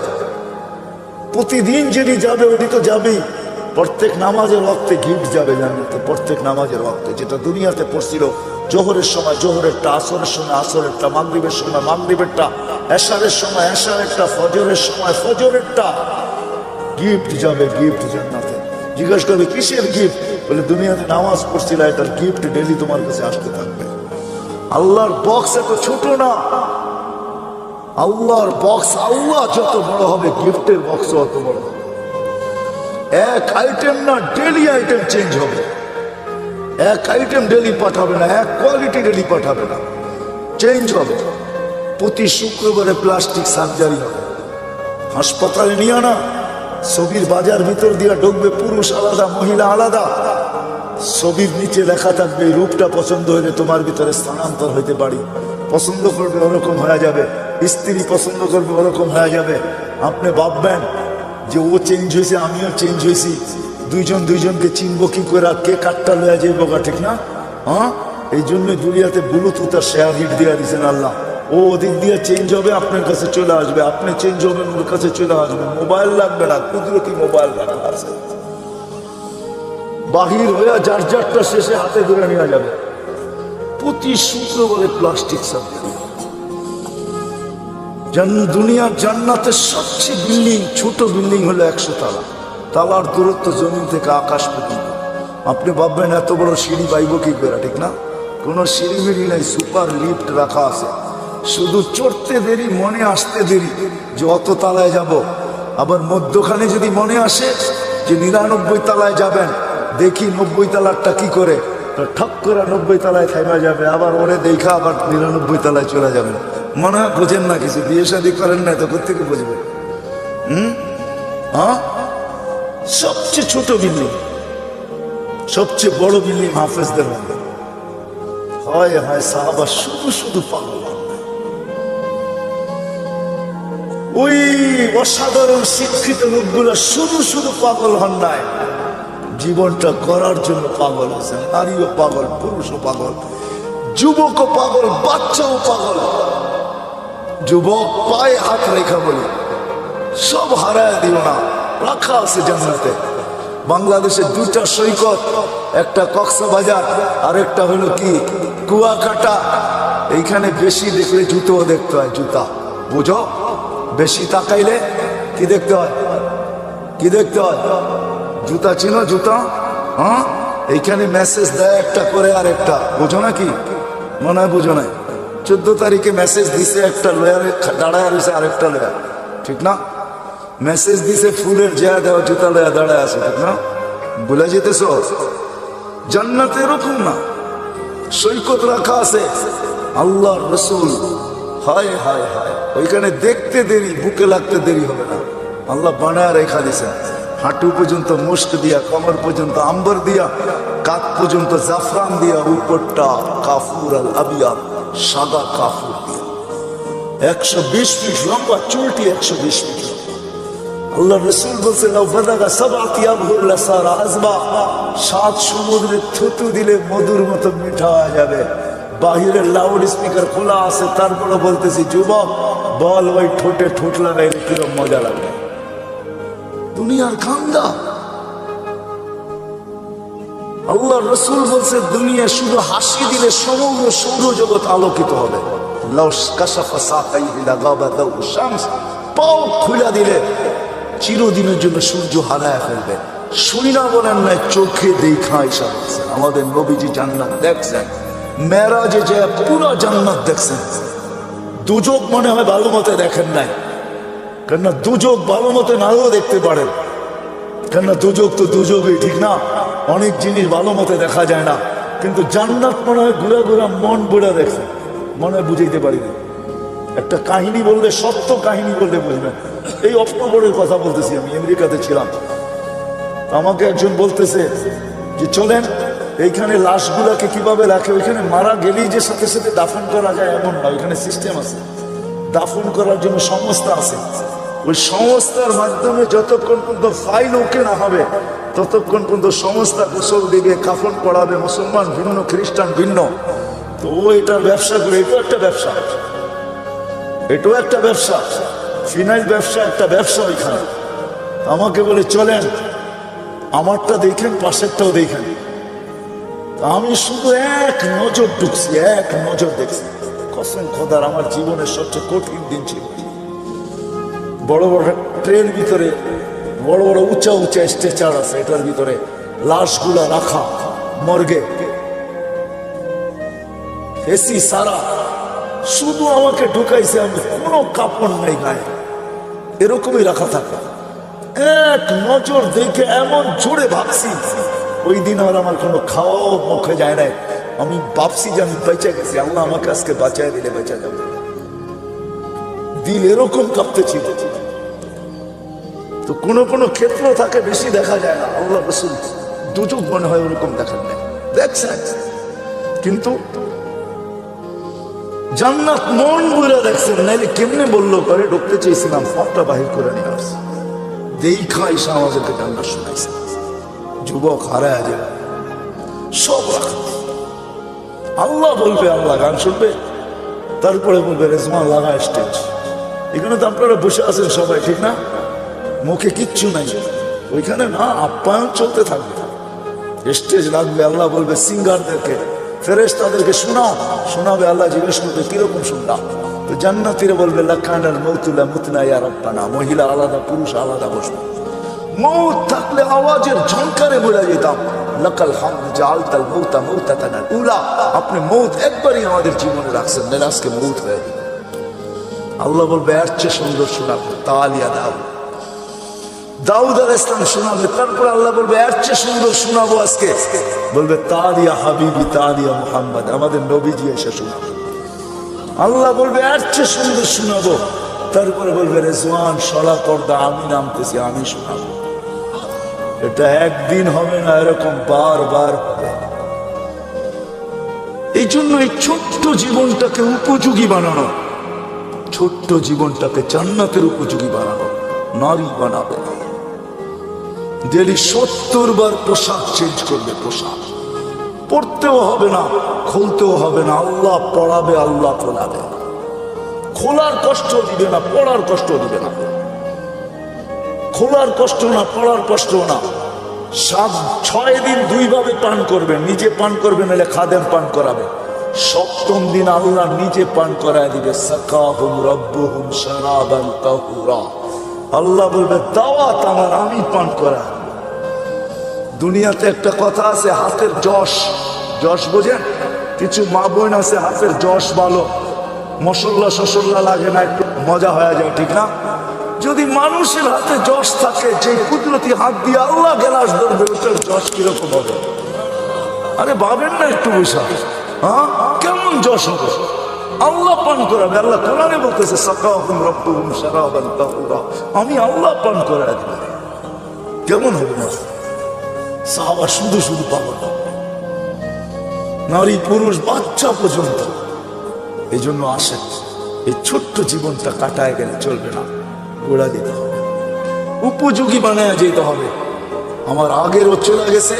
প্রতিদিন যিনি যাবে উনি তো যাবেই। প্রত্যেক নামাজের ওয়াক্তে গিফট যাবে জান্নাতে। প্রত্যেক নামাজের ওয়াক্তে, যেটা দুনিয়াতে পড়ছিল জোহরের সময় জোহরেরটা, আসরের সময় আসরেরটা, মাগরিবের সময় মাগরিবেরটা, এশারের সময় এশারেরটা, ফজরের সময় ফজরেরটা, গিফট যাবে। গিফট জান্নাতে। জিজ্ঞাসা করবে কিসের গিফট? বলে দুনিয়াতে নামাজ পড়ছিল, এটার গিফট ডেলি তোমার কাছে আসতে থাকবে। আল্লাহর বক্স এত ছোট না। আল্লাহর বক্স, আল্লাহ যত বড় হবে, গিফটের বক্স অত বড় হবে। এক আইটেম না, ডেলি আইটেম চেঞ্জ হবে। এক আইটেম ডেলি পাঠাবে না, এক কোয়ালিটি ডেলি পাঠাবে না, চেঞ্জ হবে। প্রতি শুক্রবারে প্লাস্টিক সার্জারি হবে। হাসপাতালে নিয়ে না, ছবির বাজার ভিতর দিয়ে ঢুকবে, পুরুষ আলাদা মহিলা আলাদা। ছবির নিচে লেখা থাকবে, এই রূপটা পছন্দ হলে তোমার ভিতরে স্থানান্তর হইতে পারি। পছন্দ করবে ওরকম হয়ে যাবে, স্ত্রী পছন্দ করবে ওরকম হয়ে যাবে। আপনি ভাববেন যে ও চেঞ্জ হয়েছে, আমিও চেঞ্জ হয়েছি, দুইজন দুইজনকে চিনবো কি করে? কে কাঠটা লয়ে যাইব গা, ঠিক না? এই জন্য দুনিয়াতে ব্লুটুথ আর শেয়ার হিট দিয়ে দিয়েছেন আল্লাহ। ও ওদিক দিয়ে চেঞ্জ হবে, আপনার কাছে চলে আসবে, আপনি চেঞ্জ হবেন, ওর কাছে চলে আসবে। মোবাইল লাগবে না, কুদরতি মোবাইল রাখা আছে। বাহির হয়ে যার যারটা শেষে হাতে ধরে নেওয়া যাবে। প্রতি শুক্রবারে প্লাস্টিক সার্জারি। দুনিয়ার জান্নাতের সবচেয়ে বিল্ডিং, ছোট বিল্ডিং হলো 100 তালা। তালার দূরত্ব জমিন থেকে আকাশ পর্যন্ত। আপনি ভাববেন এত বড় সিঁড়ি পাইব কি করে, ঠিক না? কোনো সিঁড়ি মিড়ি নাই, সুপার লিফট রাখা আছে। শুধু চড়তে দেরি, মনে আসতে দেরি যে অত তালায় যাব। আবার মধ্যখানে যদি মনে আসে যে 99 তালায় যাবেন, দেখি 90 তালারটা কি করে, তো ঠক করে 90 তালায় থাইমা যাবে। আবার ওরে দেখা আবার 99 তালায় চলে যাবেন। মনে হয় বোঝেন না কিছু, বিয়ে শাদী করেন না, তো কোথেকে বুঝবেন? সবচেয়ে ছোট বিল্ডিং, সবচেয়ে বড় বিল্ডিং হাফেজদের মধ্যে। হয় হয় সাহাবা শুধু শুধু পাগল। ওই অসাধারণ শিক্ষিত লোকগুলো শুধু শুধু পাগল হন নাই, জীবনটা করার জন্য পাগল হয়েছে। নারীও পাগল, পুরুষও পাগল, যুবকও পাগল, বাচ্চাও পাগল। যুবক পায়ে হাত রেখা বলি, সব হারায় দিও না, রাখা আছে জান্নাতে। বাংলাদেশে 2টা সৈকত, একটা কক্সবাজার আর একটা হলো কি কুয়াকাটা। এইখানে বেশি দেখলে জুতো দেখতে হয়, জুতা বুঝো? বেশি তাকাইলে কি দেখতে হয়? কি দেখতে হয়? জুতা চিনো? জুতা। এইখানে মেসেজ দেয় একটা করে, আর একটা বুঝো না কি? মনে হয় বুঝো না। 14 তারিখে মেসেজ দিছে, একটা লয়ারে দাঁড়ায় রয়েছে, আরেকটা লয়ার, ঠিক না? মেসেজ দিছে ফুলের যা দেওয়া, জুতা লয়া দাঁড়ায় আছে, ঠিক না? ভুলে যেতেছ? জান্নাতে এরকম না, সৈকত রাখা আছে। আল্লাহ রসুল, হায় হায় হায়, ওইখানে দেখতে দেরি, বুকে লাগতে দেরি হবে না। আল্লাহ বানায় রেখা দিছেন। হাঁটু পর্যন্ত মুস্ক দিয়া, কমর পর্যন্ত আম্বর দিয়া, কাত পর্যন্ত জাফরান দিয়া, উপরটা কাফুর আল আবিয়া, সাদা কাফুর দিয়া। 120 ফিট লম্বা, চুলটি 120 ফিট লম্বা। আল্লাহ রসুল বলছে, সাত সমুদ্রে থুতু দিলে মধুর মতো মিঠা হয়ে যাবে। বাহিরের লাউড স্পিকার খোলা আছে, তারপরে বলতেছি যুবক বল ওই ঠোঁটে ঠোঁট লাগাইলে কিরকম মজা লাগে। দুনিয়ার কান্দা। আল্লাহ রসুল বলছে দুনিয়া শুধু হাসি দিলে সমগ্র সৌরজগৎ আলোকিত হবে। পাও খুলে দিলে চিরদিনের জন্য সূর্য হারায় ফেলবে। শুনি না বলেন না, চোখে দেখা ঈশা বলছেন আমাদের নবীজি জান্নাত দেখছেন, মেরাজে যে পুরো জান্নাত দেখছেন। দুজক মনে হয় ভালো মতে দেখেন নাই, কেননা দুজক ভালো মতে নাও দেখতে পারেন, কেননা দুজক তো দুজকই, ঠিক না? অনেক জিনিস ভালো মতে দেখা যায় না, কিন্তু জান্নাত মনে হয় ঘুরা ঘুরা মন বুড়া দেখছেন, মনে হয় বুঝাইতে পারি না। একটা কাহিনী বললে, সত্য কাহিনী বললে বুঝবেন। এই অক্টোবরের কথা বলতেছি, আমি আমেরিকাতে ছিলাম। আমাকে একজন বলতেছে যে চলেন এইখানে লাশগুলাকে কিভাবে রাখে, ওইখানে মারা গেলেই যে সাথে সাথে দাফন করা যায় এমন না, ওইখানে সিস্টেম আছে, দাফন করার জন্য সংস্থা আছে। ওই সংস্থার মাধ্যমে যতক্ষণ পর্যন্ত ফাইল ওকে না হবে ততক্ষণ পর্যন্ত সংস্থা গোসল দিবে, কাফন পড়াবে। মুসলমান ভিন্ন, খ্রিস্টান ভিন্ন, তো ও এটার ব্যবসা করে। এটাও একটা ব্যবসা, এটাও একটা ব্যবসা, ফিনাইল ব্যবসা, একটা ব্যবসা ওইখানে। আমাকে বলে চলেন আমারটা দেখেন, পাশেরটাও দেখেন। আমি শুধু এক নজর ঢুকছি, এক নজর দেখছি। কসম খোদার আমার জীবনের সবচেয়ে কঠিন দিন ছিল। বড় বড় ট্রেন ভিতরে বড় বড় উঁচা উঁচা স্ট্রেচার আছে, এটার ভিতরে লাশগুলা রাখা মর্গে, এসি সারা, শুধু আমাকে ঢুকাইছে, আমি কোনো কাপড় নাই গায়ে, এরকমই রাখা থাকে। এক নজর দেখে এমন জোরে ভাবছি, ওই দিন আর আমার কোনো খাওয়াও মুখে যায় নাই। আমি ভাবছি যে আমি বেঁচে গেছি, আল্লাহ আমাকে আজকে বাঁচায় দিলে বেঁচে যাবে। দিল এরকম কাঁপতেছিল। তো কোনো কোনো ক্ষেত্র থাকে বেশি দেখা যায় না, আল্লাহ রসুল দুচোখ মনে হয় ওরকম দেখেন না, দেখছেন। কিন্তু জান্নাত মন বুঝে দেখছেন, নাইলে কেমনে বললো করে ঢুকতে চেয়েছিলাম, ফটটা বাহির করে নিয়ে আসছে। দেখা ঈশা আমাদেরকে জান্নাত শোনাইছে। যুবক হারায় যাবে, সব রাখা। আল্লাহ বলবে, আল্লাহ গান শুনবে, তারপরে বলবে রেজমান লাগা স্টেজ। এখানে তো আপনারা বসে আছেন সবাই, ঠিক না? মুখে কিচ্ছু নাই, ওইখানে না আপ্যায়ন চলতে থাকবে। স্টেজ লাগবে, আল্লাহ বলবে সিঙ্গারদেরকে, ফেরেশতাদেরকে শোনাও, শোনাবে। আল্লাহ জিজ্ঞেস করবে কিরকম শুনলাম? তো জান্নাতীরা বলবে লাকানাল মাউতুলা মুতনা ইয়া রাব্বানা, মহিলা আলাদা পুরুষ আলাদা বসবে। মৌত থাকলে আওয়াজের ঝংকারে বলে যেতাম লাকাল হামদ জাআলতাল মাউতা মাউতাতানা উলা, আপনি মৌত একবারই আমাদের জীবনে রাখছেন, না আজকে মৌত হয়ে গেল। আল্লাহ বলবে এর চেয়ে সুন্দর শোনাবো, তালিয়া দাও। দাউদ আলাইহিস সালাম শোনাবে, তারপর আল্লাহ বলবে এর চেয়ে সুন্দর শোনাবো আজকে, বলবে তালিয়া হাবিবি তালিয়া মুহাম্মদ, আমাদের নবীজি এসে শোনাবে। আল্লাহ বলবে এর চেয়ে সুন্দর শোনাবো, তারপরে বলবে রেজওয়ান সলা পর্দা আমি নামতেছি, আমি শোনাবো। এটা একদিন হবে না, এরকম বারবার হবে। এই জন্য এই ছোট্ট জীবনটাকে উপযোগী বানানো, ছোট্ট জীবনটাকে জান্নাতের উপযোগী বানানো। নারী বানাবে, ডেলি 70 বার পোশাক চেঞ্জ করবে, পোশাক পড়তেও হবে না, খুলতেও হবে না, আল্লাহ পড়াবে, আল্লাহ খোলাবে। খোলার কষ্ট দিবে না, পড়ার কষ্ট দিবে না। খোলার কষ্ট না, পড়ার কষ্ট না। 6 দিন 2 ভাবে পান করবেন, নিজে পান করবেন, নাহলে খাদেম পান করাবে। 7ম দিন আল্লাহ নিজে পান করায় দিবে। সাকাহুম রাব্বুহুম শারাবান তাহুরা, আল্লাহ বলবে দাওয়াত আমার, আমি পান করা। দুনিয়াতে একটা কথা আছে, হাতের যশ, যশ বোঝেন? কিছু মা বোন আছে হাতের যশ ভালো, মশলা শসল্লা লাগে না, একটু মজা হয়ে যায়, ঠিক না? যদি মানুষের হাতে যশ থাকে, যে কুদরতি হাত দিয়ে আল্লাহ গেলাস ধরবে, ওটার যশ কিরকম হবে? আরে ভাবেন না একটু বৈশা, হ্যাঁ কেমন যশ হবে? আল্লাহ পান করাবে। আল্লাহ কোরআনে বলতেছে সাকাহুম রাব্বুহুম শারাবান তাহুরা, আমি আল্লাহ পান করায় দেব। কেমন হবে না? সাহাবা শুধু শুধু পাগল, নারী পুরুষ বাচ্চা পর্যন্ত। এই জন্য আসে, এই ছোট্ট জীবনটা কাটায় গেলে চলবে না, গোড়া দিতে হবে, উপযোগী বানায় যেতে হবে। আমার আগেরও চলে গেছে,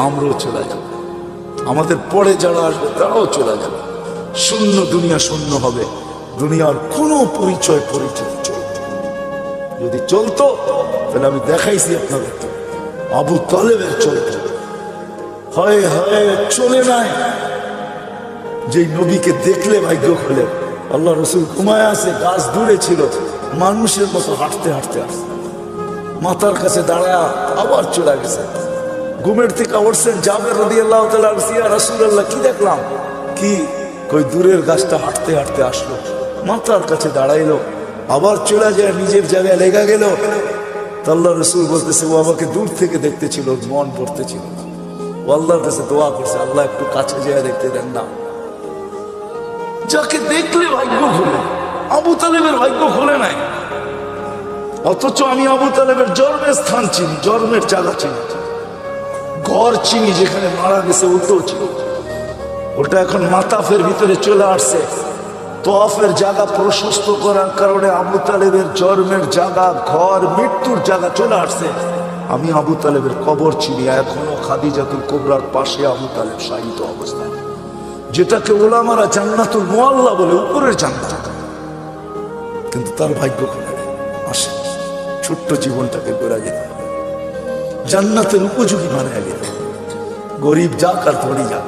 আমরাও চলে যাব, আমাদের পরে যারা আসবে তারাও চলে যাবে। শূন্য দুনিয়া শূন্য হবে, দুনিয়ার কোনো পরিচয় পরিচয় চলবে। যদি চলতো তাহলে আমি দেখাইছি আপনাদের, তো আবু তালেবের চলত, হয় হয় চলে নাই। যেই নবীকে দেখলে ভাগ্য খুলে, আল্লাহ রসুল ঘুমায় আছে, গাছ দূরে ছিল, মানুষের মতো হাঁটতে হাঁটতে আসছে, মাথার কাছে দাঁড়ায় আবার চলে গেছে। ঘুমের থেকে উঠছেন, জাবের রাদিয়াল্লাহু তাআলা ইয়া রাসূলুল্লাহ কি দেখলাম, কি কই দূরের গাছটা হাঁটতে হাঁটতে আসলো, মাথার কাছে দাঁড়াইলো, আবার চলে যায়, নিজের জায়গায় লেগে গেল। আল্লাহ রসুল বলতেছে ও আমাকে দূর থেকে দেখতেছিল, মন পড়তেছিল না। ও আল্লাহর কাছে দোয়া করছে, আল্লাহ একটু কাছে যেয়ে দেখতে দেন না। যাকে দেখলে ভাগ্য খুলে, আবু তালেবের ভাগ্য খুলে নাই। অথচ আমি আবু তালেবের জন্মের স্থান চিনি, জন্মের জায়গা চিনি, ঘর চিনি, যেখানে মারা গেছে ওটাও চিনি। ওটা এখন মাতাফের ভিতরে চলে আসছে। তওয়াফের জায়গা প্রশস্ত করার কারণে আবু তালেবের জন্মের জায়গা, ঘর, মৃত্যুর জায়গা চলে আসছে। আমি আবু তালেবের কবর চিনি, এখনো খাদিজাতুল কুবরার পাশে আবু তালেব শায়িত অবস্থায়, যেটাকে ওলামারা জান্নাতুল মুআল্লা বলে, উপরের জান্নাত। কিন্তু তার ভাগ্য খুলে আসে, ছোট্ট জীবনটাকে গড়া যেতে হবে, জান্নাতের উপযোগী বানায় যেতে হবে। গরিব যাক আর ধনী যাক,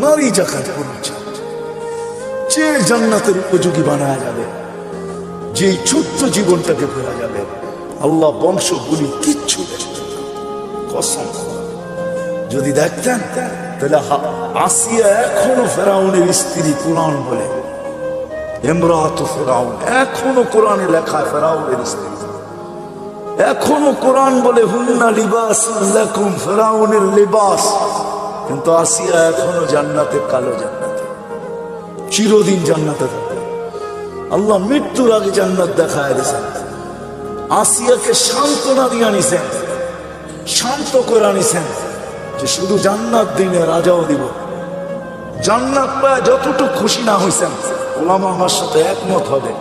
নারী যাক আর পুরুষ যাক, যে জান্নাতের উপযোগী বানায় যাবে, যে ছোট্ট জীবনটাকে গড়া যাবে, আল্লাহ বংশগুলি কিচ্ছু দেখবে না। কসম, যদি দেখতেন তাহলে আসিয়া এখনো ফেরাউনের স্ত্রী, কোরআন বলে ইমরাতু ফেরাউন, এখনো কোরআনে লেখা ফেরাউনের স্ত্রী, এখনো কোরআন বলে হুন্না লিবাসুন লাকুম, ফেরাউনের লিবাস। কিন্তু আসিয়া এখনো জান্নাতে, কালো জান্নাতে, চিরদিন জান্নাতে থাকবে। আল্লাহ মৃত্যুর আগে জান্নাত দেখায় দিয়েছেন, আসিয়াকে সান্ত্বনা দিয়ে আনিছেন, শান্ত করে আনিছেন, যে শুধু জান্নাত দিনে রাজাও দিব। জান্নাত পায় যতটুকু খুশি না হয়েছেন, ওলামা আমার সাথে একমত হবে,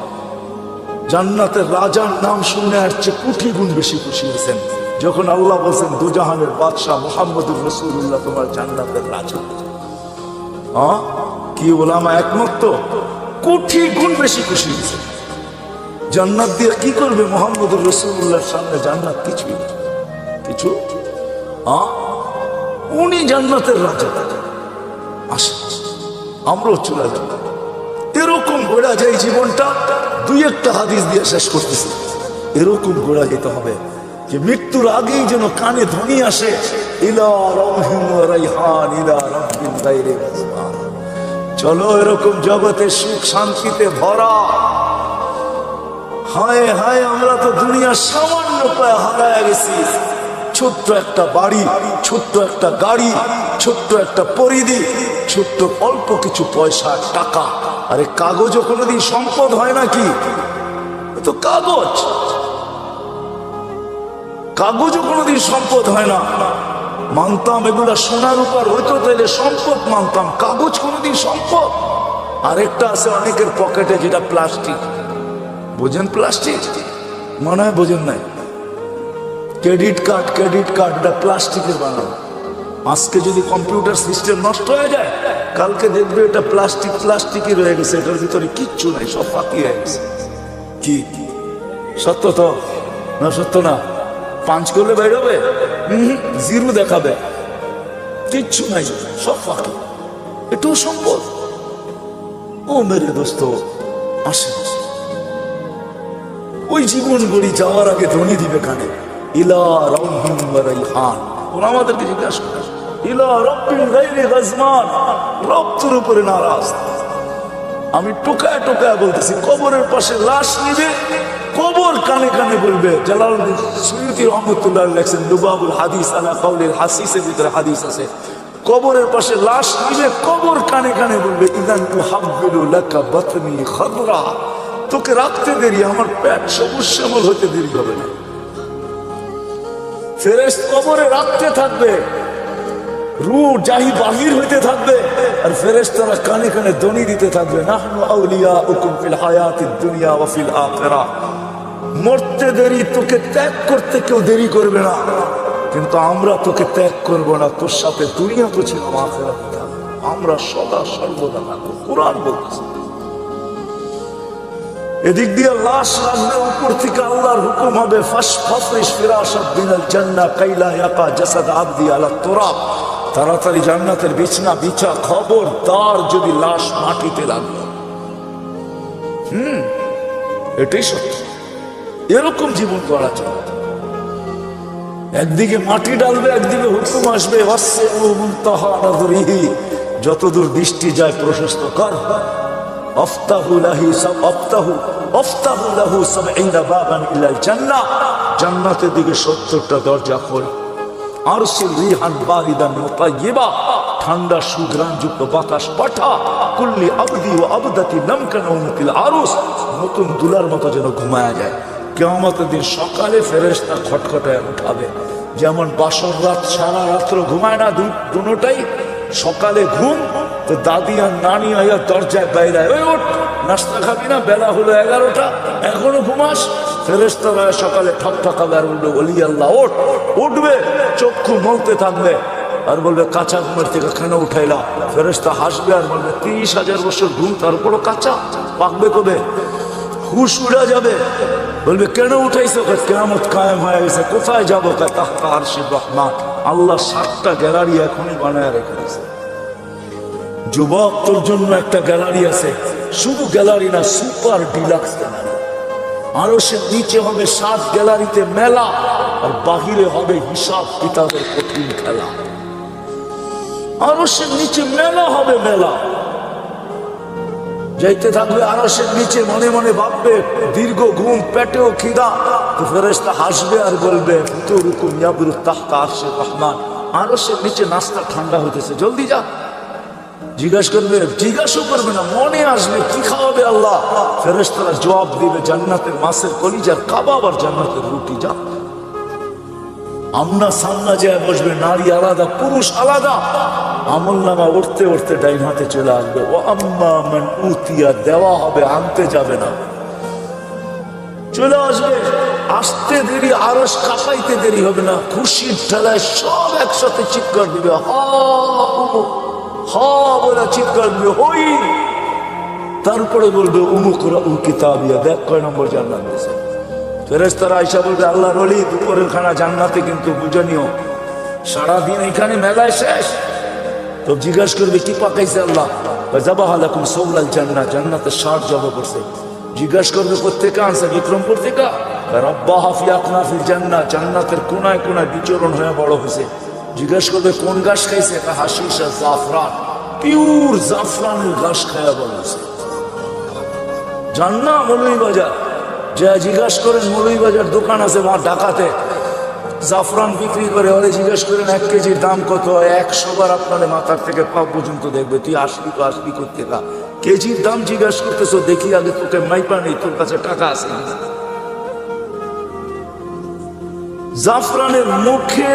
জান্নাতের রাজার নাম শুনে আসছে কোটি গুণ বেশি খুশি হয়েছেন যখন আল্লাহ বলছেন দুজাহানের বাদশাহ মুহাম্মদুর রাসূলুল্লাহ তোমার জান্নাতের রাজা। হ্যাঁ, কি ওলামা একমত? তো কোটি গুণ বেশি খুশি হয়েছে। জান্নাত দিয়ে কি করবে মুহাম্মদুর রাসূলুল্লাহর সামনে? জান্নাত কিছুই না, কিছু। উনি জান্নাতের রাজা, আসে আমরাও চলে যাব। এরকম ঘোরা যায় জীবনটা। দুই একটা হাদিস দিয়ে শেষ করতেছি। এরকম ঘোরা যেতে হবে যে মৃত্যুর আগেই যেন কানে ধ্বনি আসে, ইলা রাউহিন ওয়া রাইহান ইলা রাব্বিন গায়রি গাজওয়ান। চলো এরকম জগতে সুখ শান্তিতে ভরা। হায় হায়, আমরা তো দুনিয়ার সামান্য পায়ে হারায় গেছি। ছোট্ট একটা বাড়ি, ছোট্ট একটা গাড়ি, ছোট্ট একটা পরিধি, ছোট্ট অল্প কিছু পয়সা, টাকা। আরে কাগজও কোনোদিন সম্পদ হয় নাকি? তো কাগজ, কাগজও কোনোদিন সম্পদ হয় না। মানতাম এগুলা সোনার উপর হইতো তাহলে সম্পদ মানতাম, কাগজ কোনোদিন সম্পদ। আরেকটা আছে অনেকের পকেটে, যেটা প্লাস্টিক। বোঝেন প্লাস্টিক? মনে হয় বোঝেন নাই। ক্রেডিট কার্ড, ক্রেডিট কার্ড এটা প্লাস্টিকের বানানো। আজকে যদি কম্পিউটার সিস্টেম নষ্ট হয়ে যায়, কালকে দেখবে এটা প্লাস্টিক প্লাস্টিকই রয়ে গেছে, এটার ভিতরে কিচ্ছু নাই, সব ফাঁকি হয়ে গেছে। কি সত্য? তো না সত্য না? পাঁচ করলে বেরোবে, জিরো দেখাবে, কিচ্ছু নাই, সব ফাঁকি। এটাও সম্পদ। ও মেরে দোস্ত, আসে ওই জীবন গড়ি যাওয়ার আগে ধ্বনি দিবে কানে, ইলা রাউহিন ওয়া রাইহান। ওরা আমাদেরকে জিজ্ঞাসা করে, ইলা রাব্বিন গায়রি গাজওয়ান, রব তোর উপরে নারাজ। আমি টোকায় টোকায় বলতেছি, কবরের পাশে লাশ নিবে, কবর কানে কানে বলবে। জালালউদ্দিন সুয়ুতী রহমাতুল্লাহ লেখছেন লুবাবুল হাদিস আলা কাউলিল হাসিসের ভিতরে হাদিস আছে, কবরের পাশে লাশ নিবে, কবর কানে কানে বলবে, ইদান তুহাব্বিলু লাকা বাতনি খাদরা, তোকে রাখতে দেরি, আমার পেট সবুজ শ্যামল হইতে দেরি হবে না। ফেরেশতা কবরে রাখতে থাকবে, রূহ জাহি বাহির হইতে থাকবে, আর ফেরেশতারা কানে কানে ধ্বনি দিতে থাকবে, নাহনু আউলিয়াউকুম ফিল হায়াতিদ দুনিয়া ওয়া ফিল আখিরাহ। মরতে দেরি, তোকে ত্যাগ করতে কেউ দেরি করবে না, কিন্তু আমরা তোকে ত্যাগ করব না, তোর সাথে দুনিয়া তো ছিল, আখিরাত থাকবে। আমরা সদা সর্বদা থাকবো। কোরআন বলতেছে। এদিক দিয়ে লাশ রাখবে, উপর থেকে আল্লাহর হুকুম হবে ফাশফাফরিশ ফিরাশাত মিনাল জান্নাহ কাইলা ইয়াকা জাসাদ আবদি আলা তুরাব। তাড়াতাড়ি জান্নাতের বিছনা বিছা, খবরদার যদি লাশ মাটিতে লাগলো। এটাই সত্য। এরকম জীবন করা চলে। একদিকে মাটি ডালবে, একদিকে হুকুম আসবে যতদূর দৃষ্টি যায় প্রশস্ত কর। জান্নাতের দিকে 70টা দরজা খোল। আরশিল রিহান বারিদান মুতায়্যিবা, ঠান্ডা সুঘ্রাণযুক্ত বাতাস পাঠা। কুল্লি আবদি ওয়া আবদাতি নামকানাউমাতিল আরুস, নতুন দুলার মতো যেন ঘুমায়া যায়। কিয়ামতের দিন সকালে ফেরেশতা খটখটায় উঠাবে। যেমন বাসর রাত সারা রাত্র ঘুমায় না দুটোটাই, সকালে ঘুম তো দাদি আর নানি আয়া দরজায় বাইরায়, ওই ওঠ নাস্তা খাবি না, বেলা হলো 11টা এখনো ঘুমাস। ফেরেশতারা সকালে ঠকঠকাবে আর বলবে ওলি আল্লাহ ওঠ। উঠবে, চক্ষু মলতে থাকবে আর বলবে কাঁচা ঘুমের থেকে কেন উঠাইলা? ফেরেশতা হাসবে আর বলবে 30,000 বছর ঘুম, তারপরও কাঁচা, পাকবে কবে? হুশ উড়া যাবে, বলবে কেন উঠাইছো? কিয়ামত কায়েম হয়ে গেছে। কোথায় যাবো? তাহতা আরশির রহমান। আল্লাহ 7টা গ্যালারি এখনই বানায় রেখে দিয়েছে। যুবক, তোর জন্য একটা গ্যালারি আছে, শুধু গ্যালারি না, সুপার ডিলাক্স গ্যালারি। আরো সে নিচে হবে 7 গ্যালারিতে মেলা, আর বাহিরে হবে হিসাব কিতাবের কঠিন খেলা। আরো সে নিচে মেলা হবে, মেলা যাইতে থাকবে। আরশের নিচে মনে মনে ভাববে দীর্ঘ ঘুম, পেটেও খিদা। তো ফেরেশতা হাসবে আর বলবে ফুতুরুকুম ইয়াবরু তাহতা আরশির রহমান। আরশের নিচে নাস্তা ঠান্ডা হইতেছে, জলদি যা। জিজ্ঞাসা করবে না, মনে আসবে কি খাওয়াবে আল্লাহ। ফেরেশতারা জবাব দিবে জান্নাতের মাছের কলিজার কাবাব আর জান্নাতের রুটি। যা। আমরা সামনে যায় বসবে, নারী আলাদা পুরুষ আলাদা। আমল নামা উঠতে উঠতে ডাইন হাতে চলে আসবে। ও আম্মা মান উতিয়া, দেওয়া হবে, আনতে যাবে না, চলে আসবে। আসতে দেরি, আরশ কাঁপাইতে দেরি হবে না। খুশির ঠেলায় সব একসাথে চিৎকার দিবে, হা বলে চিৎকার দিবে, হই। তারপরে বলবে উমুকরা উ কিতাবিয়া, দেখ কয় নম্বর জান্নাত দিয়েছে। ফেরেশতারা আয়েশা বলবে আল্লাহর ওলি, দুপুরের খানা জান্নাতে কিন্তু বুঝে নিও, সারাদিন এখানে মেলায় শেষ। তো জিজ্ঞাসা করবে কি পাকাইছে আল্লাহ? যাবাহ লাকুম সাওলাল জান্নাহ, জান্নাতের 60 জবা করছে। জিজ্ঞাসা করবে কোত্থেকে আনছে? বিক্রমপুর থেকে। রাব্বাহা ফি আকনাফিল জান্নাহ, জান্নাতের কোনায় কোনায় বিচরণ হয়ে বড় হয়েছে। জিজ্ঞাসা করবে কোন ঘাস খাইছে? হাশিশ আর জাফরান, পিওর জাফরানের ঘাস খায়া বড় হয়েছে। জান্নাহ মৌলভীবাজার যা জিজ্ঞাসা করেন, মৌলভীবাজার দোকান আছে মা ঢাকাতে, জাফরান বিক্রি করে। ওরে জিজ্ঞেস করেন 1 কেজির দাম কত? 100 বার আপনার মাথার থেকে পা পর্যন্ত দেখবে। তুই আসবি তো আসবি করতে গা, কেজির দাম জিজ্ঞাসা করতেছো? দেখি আগে তোকে মাইপা নেই, তোর কাছে টাকা আছে। জাফরানের মুখে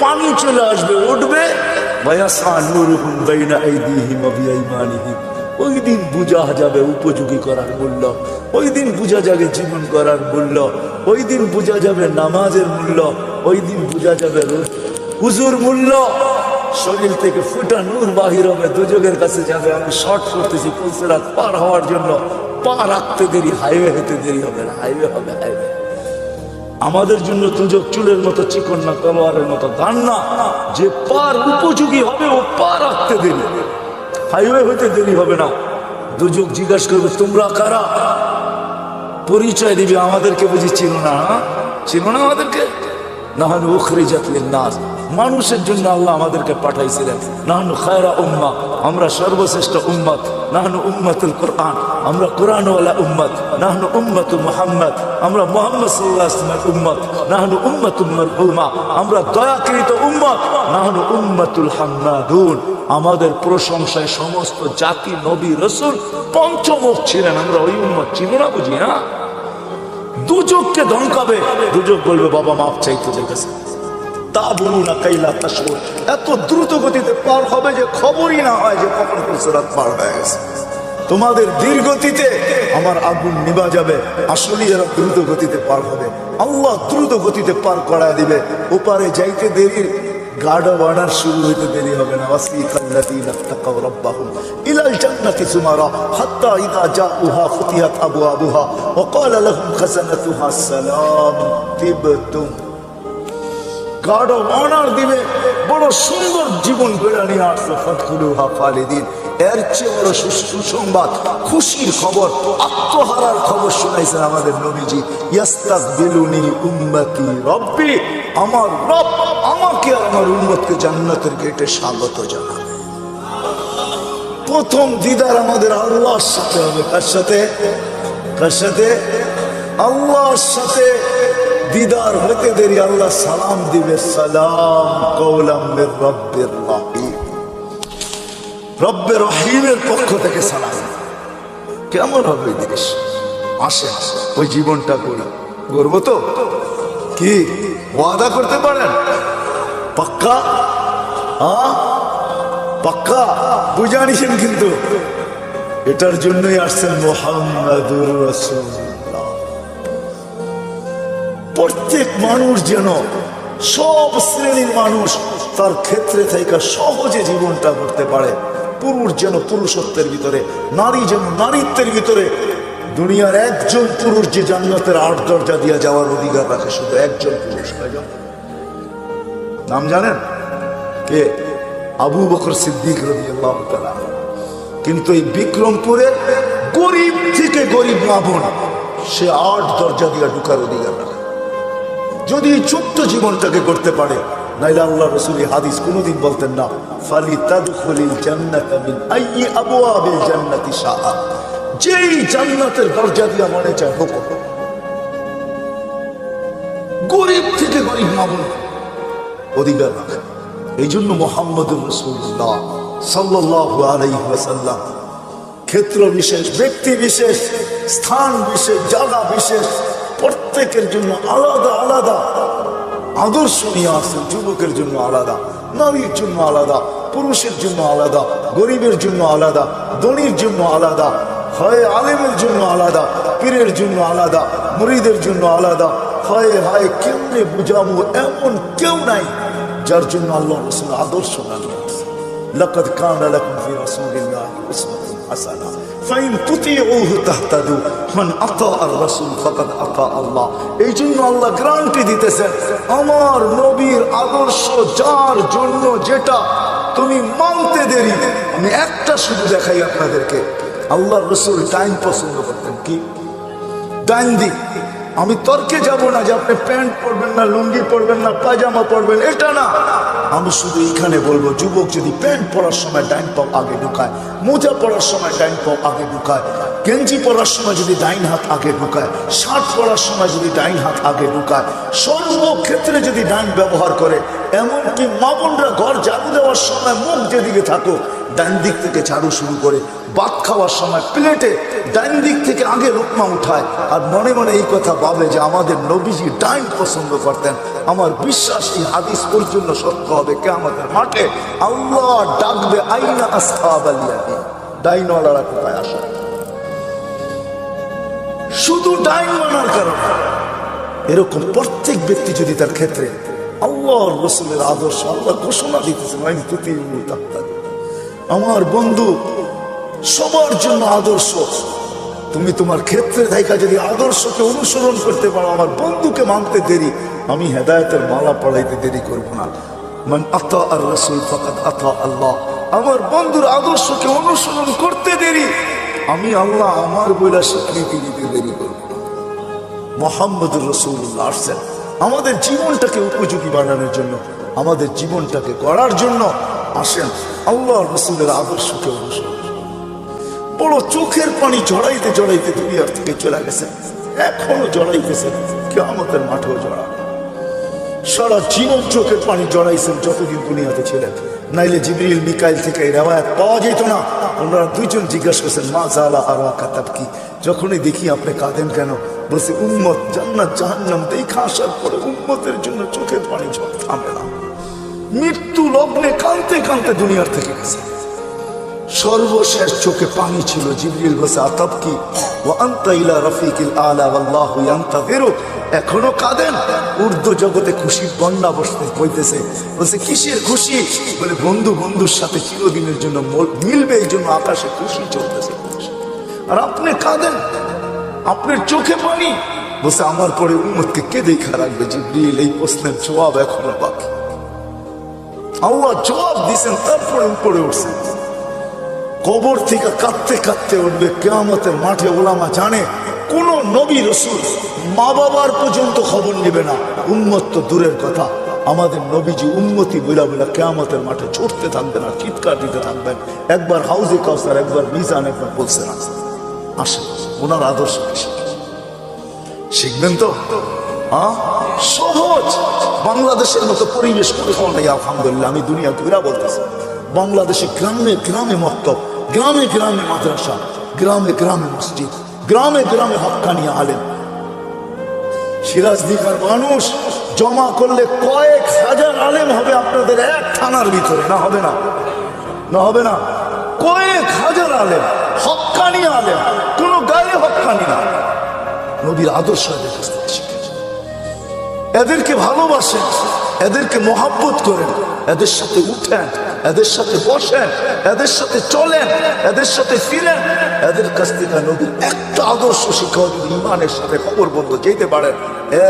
পানি চলে আসবে, উঠবে। ওয়ায়াসা নূরুহুম বাইনা আইদিহিম ওয়া বিআইমানিহিম। ওই দিন বুঝা যাবে উপযোগী করার মূল্য, ওই দিন বুঝা যাবে জীবন করার মূল্য, ওই দিন বুঝা যাবে নামাজের মূল্য, ওই দিন বুঝা যাবে হুজুর মূল্য। শরীর থেকে ফুটা নূর বাহির হবে, দুজকের কাছে যাবে। আমি শর্ট করতেছি পুলসিরাত পার হওয়ার জন্য, পা রাখতে দেরি, হাইওয়ে হতে দেরি হবে না, হাইওয়ে হবে, হাইওয়ে। আমাদের জন্য দুজক চুলের মতো চিকন না, তলোয়ারের মতো দান না। যে পার উপযোগী হবে ও পা রাখতে দেরি, হাইওয়ে হইতে দেরি হবে না। দুজক জিজ্ঞাসা করবে তোমরা কারা? পরিচয় দিবে, আমাদেরকে বুঝি ছিল না, ছিল না আমাদেরকে। নাহনু উখরিজাত লিন-নাস, মানুষের জন্য আল্লাহ আমাদেরকে পাঠাইছিলেন। নাহনু খায়রা উম্মাহ, আমরা সর্বশ্রেষ্ঠ উম্মত। নাহনু উম্মাতুল কুরআন, আমরা কোরআনওয়ালা উম্মত। নাহনু উম্মাতু মুহাম্মদ, আমরা মুহাম্মদ সাল্লাল্লাহু আলাইহি ওয়াসাল্লামের উম্মত। নাহনু উম্মাতুল মারহুমা, আমরা দয়াকৃত উম্মত। নাহনু উম্মাতুল হাম্মাদুন, আমাদের প্রশংসায় সমস্ত জাতি নবী রাসূল পঞ্চমুখ ছিলেন। আমরা ওই উম্মত ছিল না বুঝি? হ্যাঁ, দুজককে ধমকাবে। দুজক বলবে বাবা মাফ চাইতে গেছে। তা বলুন না কাইলা তাশউর, এত দ্রুত গতিতে পার হবে যে খবরই না হয় যে কখন পুলসিরাত পার হয়ে গেছে। তোমাদের ধীর গতিতে আমার আগুন নিভা যাবে, আসলে এরা দ্রুত গতিতে পার হবে। আল্লাহ দ্রুত গতিতে পার করায় দিবে। ওপারে যাইতে দেরি, গার্ড অফ অনার শুরু হইতে দেরি হবে না। ওয়াসিকাল্লাযীনা তাকাউ রাব্বাহুম ইলাল জান্নাতি যুমারা হাত্তা ইযা জাউহা ফুতিহাত আবওয়াবুহা ওয়া ক্বালা লাহুম খাযানাতুহা সালাম তিবতুম। গার্ড অফ অনার দিবে, বড় সুন্দর জীবন বেড়া নিয়ে আসছে। ফাদখুলুহা খালিদিন। এর চেয়ে বড় সুসংবাদ, খুশির খবর, আত্মহারার খবর শোনাইছেন আমাদের নবীজি। ইয়াস্তাকবিলুনি উম্মতি রব্বি, আমার রব আমাকে আর আমার উম্মতকে জান্নাতের গেটে স্বাগত জানাবে। প্রথম দিদার আমাদের আল্লাহর সাথে হবে। কার সাথে? কার সাথে? আল্লাহর সাথে দিদার হতে দেরি আল্লাহ সালাম দিবে, সালাম কওলাম মির রাব্বির রহিম। রব্বে রহিমের পক্ষ থেকে সালাম। কেমন হবে জিনিস? আসেন ওই জীবনটা করি, করব তো? কি ওয়াদা করতে পারেন? পাক্কা? হ্যাঁ পাক্কা? বুঝা নিছেন কিন্তু। এটার জন্যই আসছেন মুহাম্মাদুর রাসূলুল্লাহ। প্রত্যেক মানুষ যেন, সব শ্রেণীর মানুষ তার ক্ষেত্রে থেকে সহজে জীবনটা করতে পারে। পুরুষ যেন পুরুষত্বের ভিতরে, নারী যেন নারীত্বের ভিতরে। দুনিয়ার একজন পুরুষ যে জান্নাতের 8 দরজা দিয়ে যাওয়ার অধিকার রাখে, শুধু একজন পুরুষ। নাম জানেন কে? আবু বকর সিদ্দিক রাদিয়াল্লাহু তাআলা। কিন্তু এই বিক্রমপুরে গরিব থেকে গরিব মা বোন, সে 8 দরজা দিয়ে ঢুকার অধিকার রাখে, যদি ছোট্ট জীবনটাকে করতে পারে। নাইলে আল্লাহ রাসূল হাদিস কোনোদিন বলতেন না, ফালিতাদখুলিল জান্নাতা মিন আইয়ি আবওয়াবিল জান্নাতি শাআ। যেই জান্নাতের দরজা দিয়ে মনে চায় ঢোকো। গরিব থেকে গরিব মা বোন অধিকার রাখে। এই জন্য মুহাম্মদুর রাসূলুল্লাহ সাল্লাল্লাহু আলাইহি ওয়াসাল্লাম ক্ষেত্র বিশেষ, ব্যক্তি বিশেষ, স্থান বিশেষ, জায়গা বিশেষ, প্রত্যেকের জন্য আলাদা আলাদা আদর্শ নিয়ে আসেন। যুবকের জন্য আলাদা, নারীর জন্য আলাদা, পুরুষের জন্য আলাদা, গরিবের জন্য আলাদা, ধনীর জন্য আলাদা, হয় আলেমের জন্য আলাদা, পীরের জন্য আলাদা, মুরিদের জন্য আলাদা। হয় হয় কেমনে বুঝাবো, এমন কেউ নাই যার জন্য আল্লাহ রাসূল আদর্শ নামিয়ে আসছে। লাকাদ কানা লাকুম ফি রাসূলিল্লাহি উসওয়াতুন হাসানা ফাইন তুতিউহু তাহতাদু মান আতাআর রাসূল ফাকাদ আতা আল্লাহ। এই জন্য আল্লাহ গ্যারান্টি দিতেছেন, আমার নবীর আদর্শ যার জন্য, যেটা তুমি মানতে দেরি। আমি একটা শুধু দেখাই আপনাদেরকে। আল্লাহর রাসূল টাইম পছন্দ করতেন। কি ডাইন দিক? আমি তর্কে যাব না যে আপনি প্যান্ট পরবেন না, লুঙ্গি পরবেন না, পায়জামা পরবেন, এটা না। আমি শুধু এইখানে বলবো, যুবক যদি প্যান্ট পরার সময় ডাইন পাও আগে ঢুকায়, মোজা পরার সময় ডাইন পাও আগে ঢুকায়, গেঞ্জি পরার সময় যদি ডাইন হাত আগে ঢুকায়, শার্ট পরার সময় যদি ডাইন হাত আগে ঢুকায়, সর্বক্ষেত্রে যদি ডাইন ব্যবহার করে, এমনকি মা বোনরা ঘর ঝাড়ু দেওয়ার সময় মুখ যেদিকে থাকো ডাইন দিক থেকে ঝাড়ু শুরু করে, ভাত খাওয়ার সময় প্লেটে ডাইন দিক থেকে আগে লোকমা উঠায়, আর মনে মনে এই কথা ভাবে যে আমাদের নবীজি ডাইন পছন্দ করতেন। আমার বিশ্বাস এই হাদিস পর্যন্ত সত্য হবে। কিয়ামতের মাঠে আল্লাহ ডাকবে, আইনা আসহাবাল ইয়ামিন, ডাইনওয়ালারা কোথায় আসে? শুধু ডাইন মানার কারণে। এরকম প্রত্যেক ব্যক্তি যদি তার ক্ষেত্রে আল্লাহর রাসূলের আদর্শ, আল্লাহ ঘোষণা দিতেছেন, আইন তুতিউহু তাহতাদু। আমার বন্ধু সবার জন্য আদর্শ। তুমি তোমার ক্ষেত্রে থাইকা যদি আদর্শকে অনুসরণ করতে পারো, আমার বন্ধুকে মানতে দেরি, আমি হেদায়েতের মালা পড়াইতে দেরি করব না। মান আতা আর রাসূল ফাকাদ আতা আল্লাহ। আমার বন্ধুর আদর্শকে অনুসরণ করতে দেরি, আমি আল্লাহ আমার বইলা স্বীকৃতি দিতে দেরি করব না। মুহাম্মদুর রাসূলুল্লাহ আসছেন আমাদের জীবনটাকে উপযোগী বানানোর জন্য, আমাদের জীবনটাকে গড়ার জন্য। আসেন আল্লাহর রাসূলের আদর্শকে অনুসরণ। বড় চোখের পানি জড়াইতে জড়াইতে দুনিয়ার থেকে চলে গেছেন, এখনো জড়াইতেছেন, কিয়ামতের মাঠেও জড়াবে। সারা জীবন চোখের পানি জড়াইছেন যতদিন দুনিয়াতে ছিলেন। নাইলে জিবরিল মিকাইল থেকে এই রেওয়ায়াত পাওয়া যেত না। ওনারা দুইজন জিজ্ঞাসা করছেন, মা জালা আরাকা তাবকি, যখনই দেখি আপনি কাঁদেন কেন? বলছে, উম্মত জান্নাত জাহান্নাম দেখা আসার পরে উম্মতের জন্য চোখের পানি থামে না। মৃত্যু লগ্নে কাঁদতে কাঁদতে দুনিয়ার থেকে গেছে। সর্বশেষ চোখে পানি ছিল। জিবরিল বলছে আতাবকি ওয়া আনতা ইলা রাফিকিল আলা ওয়াল্লাহু ইয়ান্তাযিরু। এখনো কাঁদেন? উর্দু জগতে খুশির বন্যা বইতেছে। বলছে কিসের খুশি? বলে বন্ধু বন্ধুর সাথে চিরদিনের জন্য মিলবে, এই জন্য আকাশে খুশি চলতেছে। আর আপনি কাঁদেন, আপনার চোখে পানি। বলছে আমার পরে উম্মতকে কে দেখা রাখবে? জিবরিল এই প্রশ্নের জবাব এখনো বাকি। আল্লাহ জবাব দিয়েছেন, তারপরে উপরে উঠছেন। কবর থেকে কাঁদতে কাঁদতে উঠবে কিয়ামতের মাঠে। ওলামা জানে কোন নবী রাসূল মা বাবার পর্যন্ত খবর নেবে না, উম্মত তো দূরের কথা। আমাদের নবীজি উম্মতি বইলা বইলা কিয়ামতের মাঠে ছুটতে থাকবেন আর চিৎকার দিতে থাকবেন। একবার হাউজে কাউসার, একবার মিজান, একবার বলছেন আসেন ওনার আদর্শ শিখবেন তো। সহজ। বাংলাদেশের মতো পরিবেশ কোথাও নেই আলহামদুলিল্লাহ। আমি দুনিয়া ঘুরা বলতেছি, বাংলাদেশে গ্রামে গ্রামে মক্তব, গ্রামে গ্রামে মাদ্রাসা, গ্রামে গ্রামে মসজিদ, গ্রামে গ্রামে হক্কানি আলেম। সিরাজ দিঘার মানুষ জমা করলে কয়েক হাজার আলেম হবে আপনাদের এক থানার ভিতরে। না হবে না? না হবে না? কয়েক হাজার আলেম, হক্কানি আলেম, কোন গায়ে হক্কানি না। নবীর আদর্শ এদের কাছ থেকে শিখেছে। এদেরকে ভালোবাসেন, এদেরকে মহাব্বত করেন, এদের সাথে উঠেন, এদের সাথে বসেন, এদের সাথে চলেন, এদের সাথে ফিরেন। এদের কাছ থেকে নবীর একটা আদর্শ শিক্ষা যদি ইমানের সাথে খবর বন্ধ যেতে পারেন,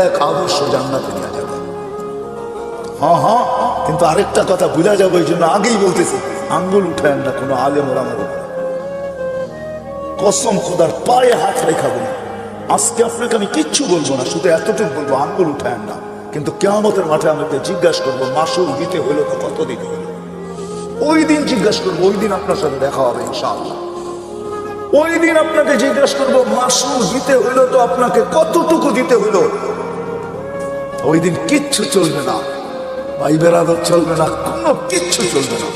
এক আদর্শ জান্নাতে নিয়ে যাবে। হ্যাঁ, কিন্তু আরেকটা কথা ভুলা যাবে, এই জন্য আগেই বলতেছি, আঙ্গুল উঠেন না কোনো আলেম ওলামার উপর। কসম খোদার পায়ে হাত রেখা বলি, আজকে আপনাকে আমি কিচ্ছু বলবো না, শুধু এতটুকু বলবো, আঙ্গুল উঠেন না। কিন্তু কিয়ামতের মাঠে আমাকে জিজ্ঞাসা করবো মাসুল দিতে হইলো তো কত দিতে হইলো। ওই দিন জিজ্ঞাসা করবো, ওই দিন আপনার সাথে দেখা হবে ইনশাআল্লাহ। ওই দিন আপনাকে জিজ্ঞাসা করবো মাসুল দিতে হইলো তো আপনাকে কতটুকু দিতে হইলো। ওই দিন কিচ্ছু চলবে না, ভাই বেরাদর চলবে না, কোনো কিচ্ছু চলবে না।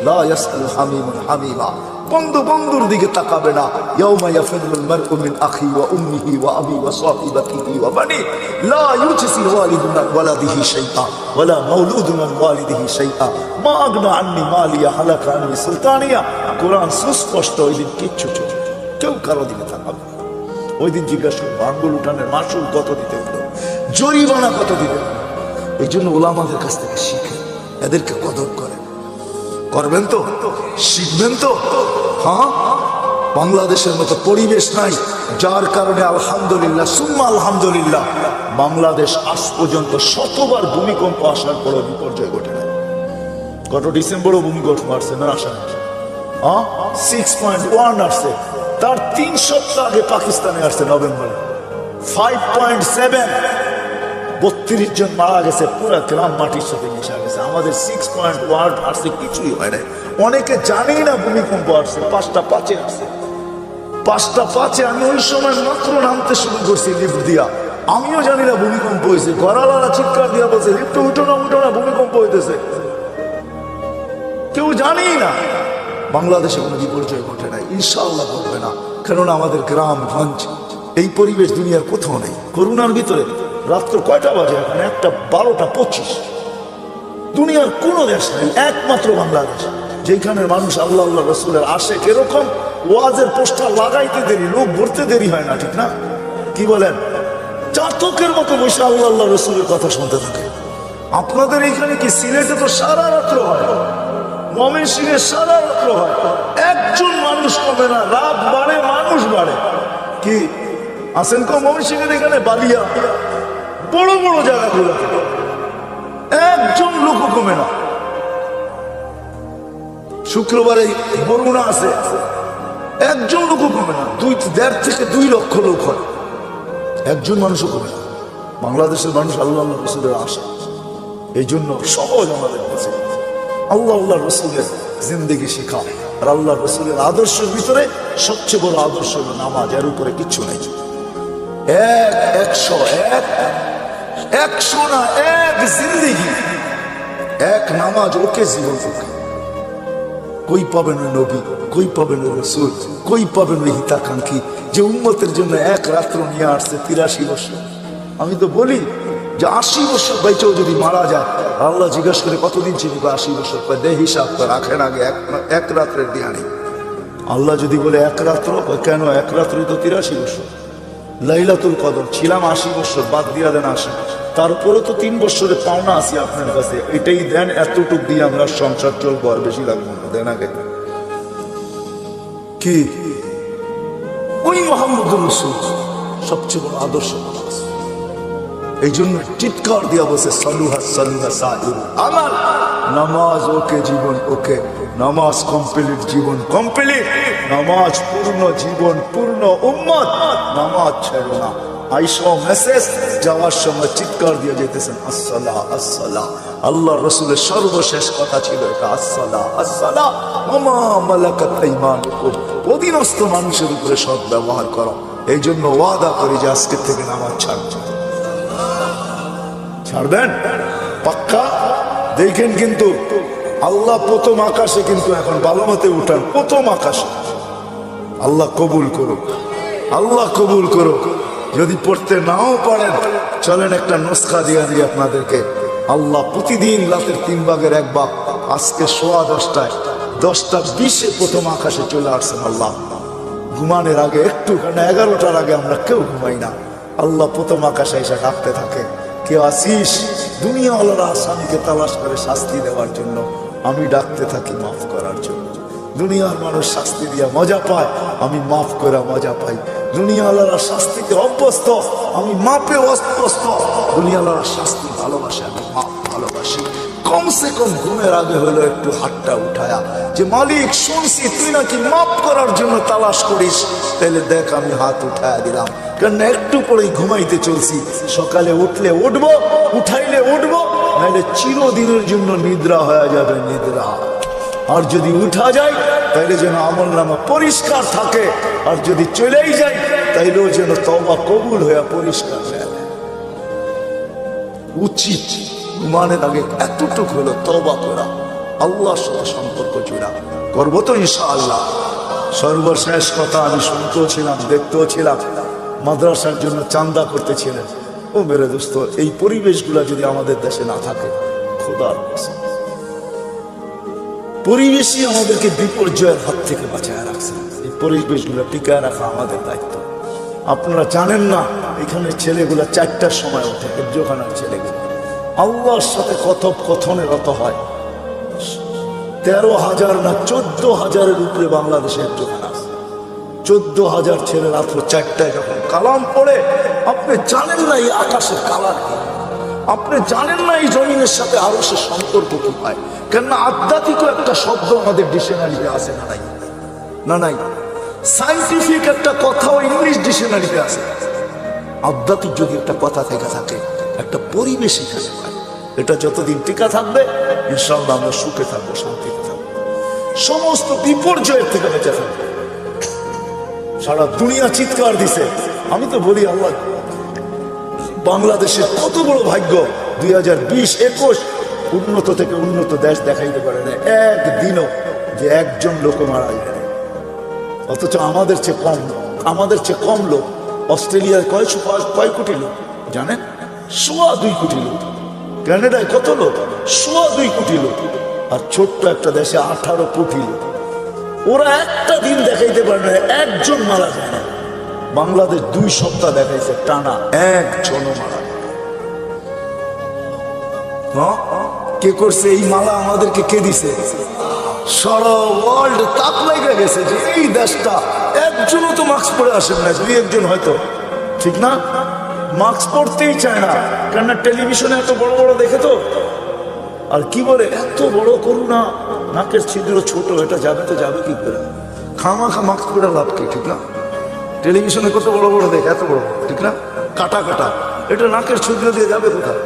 লা ইয়াসআলু হামিমুন হামিমা, বন্ধু বন্ধুর দিকে তাকাবে না। ইয়াউমা ইয়াফিরুল মারউ মিন আখি ওয়া উম্মিহি ওয়া আবি ওয়া সাহিবাতিহি ওয়া বানি লা ইউজসি ওয়ালিদুন ওয়ালাদিহি শাইআ ওয়ালা মাউলুদুন ওয়ালিদিহি শাইআ মা আগনা আন্নি মালিয়া হালাকা আন্নি সুলতানিয়া। কোরআন সুস্পষ্ট। ওই দিন কিচ্ছু চলবে না, কেউ কারো দিকে তাকাবে। ওই দিন জিজ্ঞাসা করবো আঙ্গুল উঠানের মাসুল কত দিতে হলো, জরিমানা কত দিতে হলো। এই জন্য ওলামাদের কাছ থেকে শিখে এদেরকে কদর করেন। করবেন তো? শিখবেন তো? হ্যাঁ, বাংলাদেশের মতো পরিবেশ নাই, যার কারণে আলহামদুলিল্লাহ সুম্মা আলহামদুলিল্লাহ বাংলাদেশ আজ পর্যন্ত শতবার ভূমিকম্প আসার পরও বিপর্যয় ঘটে নাই। গত ডিসেম্বরও ভূমিকম্প আসছে না? আসা 6.1 আসছে, তার 3 সপ্তাহ আগে পাকিস্তানে আসছে নভেম্বরে 5.7। 32 জন মারা গেছে, পুরো গ্রাম মাটির সাথে মিশে গেছে। আমাদের 6.1 আসছে, কিছুই হয় না। অনেকে জানেই না ভূমিকম্প আসছে। 5:05 আসছে, 5:05। আমি ওই সময় মাত্র নামতে শুরু করছি লিফট দিয়া, আমিও জানি না ভূমিকম্প হয়েছে। ঘরালারা চিৎকার দিয়া বলছে লিফটে উঠো না, উঠো না, ভূমিকম্প হইতেছে। কেউ জানেই না। বাংলাদেশে কোনো বিপর্যয় ঘটে নাই, ইনশাআল্লাহ ঘটবে না। কেননা আমাদের গ্রাম গঞ্জ এই পরিবেশ দুনিয়ার কোথাও নেই। করোনার ভিতরে রাত্র কয়টা বাজে এখন? 1:12:25। দুনিয়ার কোনো দেশ নেই, একমাত্র বাংলাদেশ, যেখানে মানুষ আল্লাহ আল্লাহ রসুলের আসে। এরকম ওয়াজের পোস্টার লাগাইতে দেরি, লোক ভরতে দেরি হয় না, ঠিক না? কি বলেন? চাতকের মতো বসে আল্লাহ আল্লাহ রসুলের কথা শুনতে থাকে। আপনাদের এইখানে কি সিলেটে তো সারা রাত্র হয়, ময়মনসিংহে সারা রাত্র হয়, একজন মানুষ কমে না, রাত বাড়ে মানুষ বাড়ে। কি আসেন কো ময়মনসিংহের এখানে বালিয়া বড় বড় জায়গাগুলো একজন লোক কমে না। শুক্রবারে বরুণা আছে, একজন লোক কমে না। 1.5 থেকে 2 লক্ষ লোক হয়, একজন মানুষও কমে না। বাংলাদেশের মানুষ আল্লাহ আল্লাহ রসুলের আশা। এই জন্য সহজ আমাদের কাছে আল্লাহ আল্লাহ রসুলের জিন্দেগি শেখা। আর আল্লাহ রসুলের আদর্শের ভিতরে সবচেয়ে বড় আদর্শ হলো নামাজ। এর উপরে কিচ্ছু নেই। 100 না, এক জিন্দেগি, এক নামাজ, ওকে জীবন ওকে। কই পাবেন ওই নবী, কই পাবেন ওই রসুল, কই পাবেন ওই হিতাকাঙ্ক্ষী যে উম্মতের জন্য এক রাত্র নিয়ে আসছে 83 বছর। আমি তো বলি যে 80 বছর বেঁচেও যদি মারা যায়, আল্লাহ জিজ্ঞাসা করে কতদিন ছিল? 80 বছর। দেহ হিসাব রাখেন আগে, এক রাত্রের দিহানি আল্লাহ যদি বলে এক রাত্র, কেন এক রাত্রই তো 83 বছর। লাইলাতুল কদর ছিলাম 80 বছর, বাদ দিয়া দেন 80, তারপরে তো 3 বছরে পাওনা আসি আপনার কাছে, এটাই দেন, এতটুক দিয়ে আমরা সংসার চলবো, আর বেশি লাগবে না, দেন আগে কি। ওই মুহাম্মদুর রাসূল সবচেয়ে বড় আদর্শ মানুষ। এই জন্য চিৎকার দিয়া বসে সালুহা সালুহা সাইরুল আমাল, নামাজ ওকে, জীবন ওকে, নামাজ কমপ্লিট, জীবন কমপ্লিট, নামাজ পূর্ণ, জীবন পূর্ণ, উম্মত নামাজ ছেড়ো না। আইসা মেসেজ, যাওয়ার সময় চিৎকার দিয়ে যেতেছেন আসসালাহ আসসালাহ। আল্লাহ রসুলের সর্বশেষ কথা ছিল এটা, আসসালাহ আসসালাহ ওমা মালাকাত আইমানুকুম, অধীনস্থ মানুষের উপরে সৎ ব্যবহার করো। এই জন্য ওয়াদা করি যে আজকের থেকে নামাজ ছাড়বেন পাক্কা। দেখেন কিন্তু আল্লাহ প্রথম আকাশে কিন্তু এখন ভালো মতে উঠান, প্রথম আকাশে। আল্লাহ কবুল করুক, আল্লাহ কবুল করুক। যদি পড়তে নাও পারেন, চলেন একটা নুসখা দিয়ে দিই আপনাদেরকে। আল্লাহ প্রতিদিন রাতের 3 ভাগের 1 ভাগ, আজকে 10:15 10:20 প্রথম আকাশে চলে আসছেন আল্লাহ। ঘুমানোর আগে একটু, কারণ 11টার আগে আমরা কেউ ঘুমাই না। আল্লাহ প্রথম আকাশে এসে ডাকতে থাকে, কেউ আসিস? দুনিয়াওয়ালারা আসামিকে তালাশ করে শাস্তি দেওয়ার জন্য, আমি ডাকতে থাকি মাফ করার জন্য। দুনিয়ার মানুষ শাস্তি দিয়া মজা পায়, আমি মাফ করে মজা পাই। দুনিয়াওয়ালারা শাস্তিতে অভ্যস্ত, আমি মাপে অভ্যস্ত। দুনিয়াওয়ালারা শাস্তি ভালোবাসে, আমি মাফ ভালোবাসি। কমসে কম ঘুমের আগে হলো একটু হাতটা উঠায়া যে মালিক শুনছি তুই নাকি মাফ করার জন্য তালাশ করিস, তাহলে দেখ আমি হাত উঠায়া দিলাম। কারণ একটু পরেই ঘুমাইতে চলছি, সকালে উঠলে উঠবো, উঠাইলে উঠবো, নাহলে চিরদিনের জন্য নিদ্রা হয়ে যাবে, নিদ্রা। আর যদি উঠা যায় তাইলে যেন আমলনামা পরিষ্কার থাকে, আর যদি চলেই যায় তাইলেও যেন তওবা কবুল হয়ে পরিষ্কার হয়ে যায়। উচিত ঘুমানোর আগে এতটুক হলো তওবা করা, আল্লাহর সাথে সম্পর্ক জোড়া। করবো তো ইনশাআল্লাহ। সর্বশেষ কথা, আমি শুনতেও ছিলাম, দেখতেও ছিলাম, মাদ্রাসার জন্য চান্দা করতেছিলেন। ও মেরে দোস্ত, এই পরিবেশগুলা যদি আমাদের দেশে না থাকে, খোদার কসম, পরিবেশই আমাদেরকে বিপর্যয়ের হাত থেকে বাঁচায় রাখছে। এই পরিবেশগুলো টিকায় রাখা আমাদের দায়িত্ব। আপনারা জানেন না, এখানে ছেলেগুলা 4টার সময় ওঠে, হেফজোখানার ছেলেগুলো আল্লাহর সাথে কথোপকথনে রত হয়। 13,000 না 14,000-এর উপরে বাংলাদেশে হেফজোখানা আছে। 14,000 ছেলে রাত্র 4টায় যখন কালাম পড়ে, আপনি জানেন না এই আকাশের কালার কি, আপনি জানেন না এই জমিনের সাথে আরো সে সম্পর্ক কি পায়। কেননা আধ্যাত্মিক একটা শব্দ আমাদের ডিকশনারিতে আছে না? নাই না, নাই। সাইন্টিফিক একটা কথাও ইংলিশ ডিকশনারিতে আছে। আধ্যাত্মিক যদি একটা কথা থেকে থাকে, একটা পরিবেশ এখানে পায়, এটা যতদিন টিকা থাকবে ইনশাআল্লাহ আমরা সুখে থাকবো, শান্তিতে থাকবো, সমস্ত বিপর্যয়ের থেকে বেঁচে থাকবো। সারা দুনিয়া চিৎকার দিছে। আমি তো বলি আল্লাহ, বাংলাদেশের কত বড় ভাগ্য, 2020-21 উন্নত থেকে উন্নত দেশ দেখাইতে পারে না একদিনও যে একজন লোক মারা যায়। অথচ আমাদের চেয়ে কম লোক। অস্ট্রেলিয়ার কয় কোটি লোক জানেন? 2.25 কোটি লোক। কানাডায় কত লোক? 2.25 কোটি লোক। আর ছোট্ট একটা দেশে 18 কোটি লোক। ওরা একটা দিন দেখাইতে পারে না একজন মারা যায় না। বাংলাদেশ 2 সপ্তাহ দেখাইছে টানা, একজনও মারা যায়। কে করছে এই মালা? আমাদেরকে কে দিছে? সারা ওয়ার্ল্ড তাক লেগে গেছে যে এই দেশটা একজনও তো মাস্ক পরে আসেন না, 2-1 হয়তো, ঠিক না? মাস্ক পরতেই চায় না, কেননা টেলিভিশনে এত বড় বড় দেখে তো। আর কি বলে, এত বড় করুণা, নাকের ছিদ্র ছোট, এটা যাবে তো যাবে কি করে? খামাখা মাস্ক পরে লাভ কি, ঠিক না? টেলিভিশনে কত বড় বড় দেখে, এত বড়, ঠিক না? কাটা কাটা, এটা নাকের ছিদ্র দিয়ে যাবে কোথায়?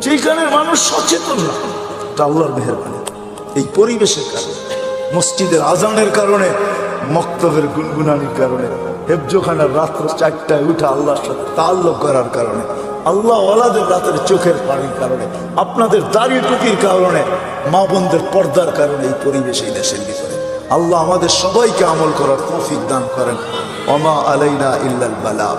যেখানে মানুষ সচেতন না, আল্লাহর মেহেরবানি। এই পরিবেশের কারণে, মসজিদের আজানের কারণে, মক্তবের গুনগুনানির কারণে, হেফজোখানার রাত্র 4টায় উঠে আল্লাহর সাথে তাল্লুক করার কারণে, আল্লাহ ওয়ালাদের রাতের চোখের পানির কারণে, আপনাদের দাড়ি টুপির কারণে, মা বোনদের পর্দার কারণে এই পরিবেশ এই দেশের ভিতরে। আল্লাহ আমাদের সবাইকে আমল করার তৌফিক দান করেন। ওমা আলাইনা ইল্লাল বালাগ।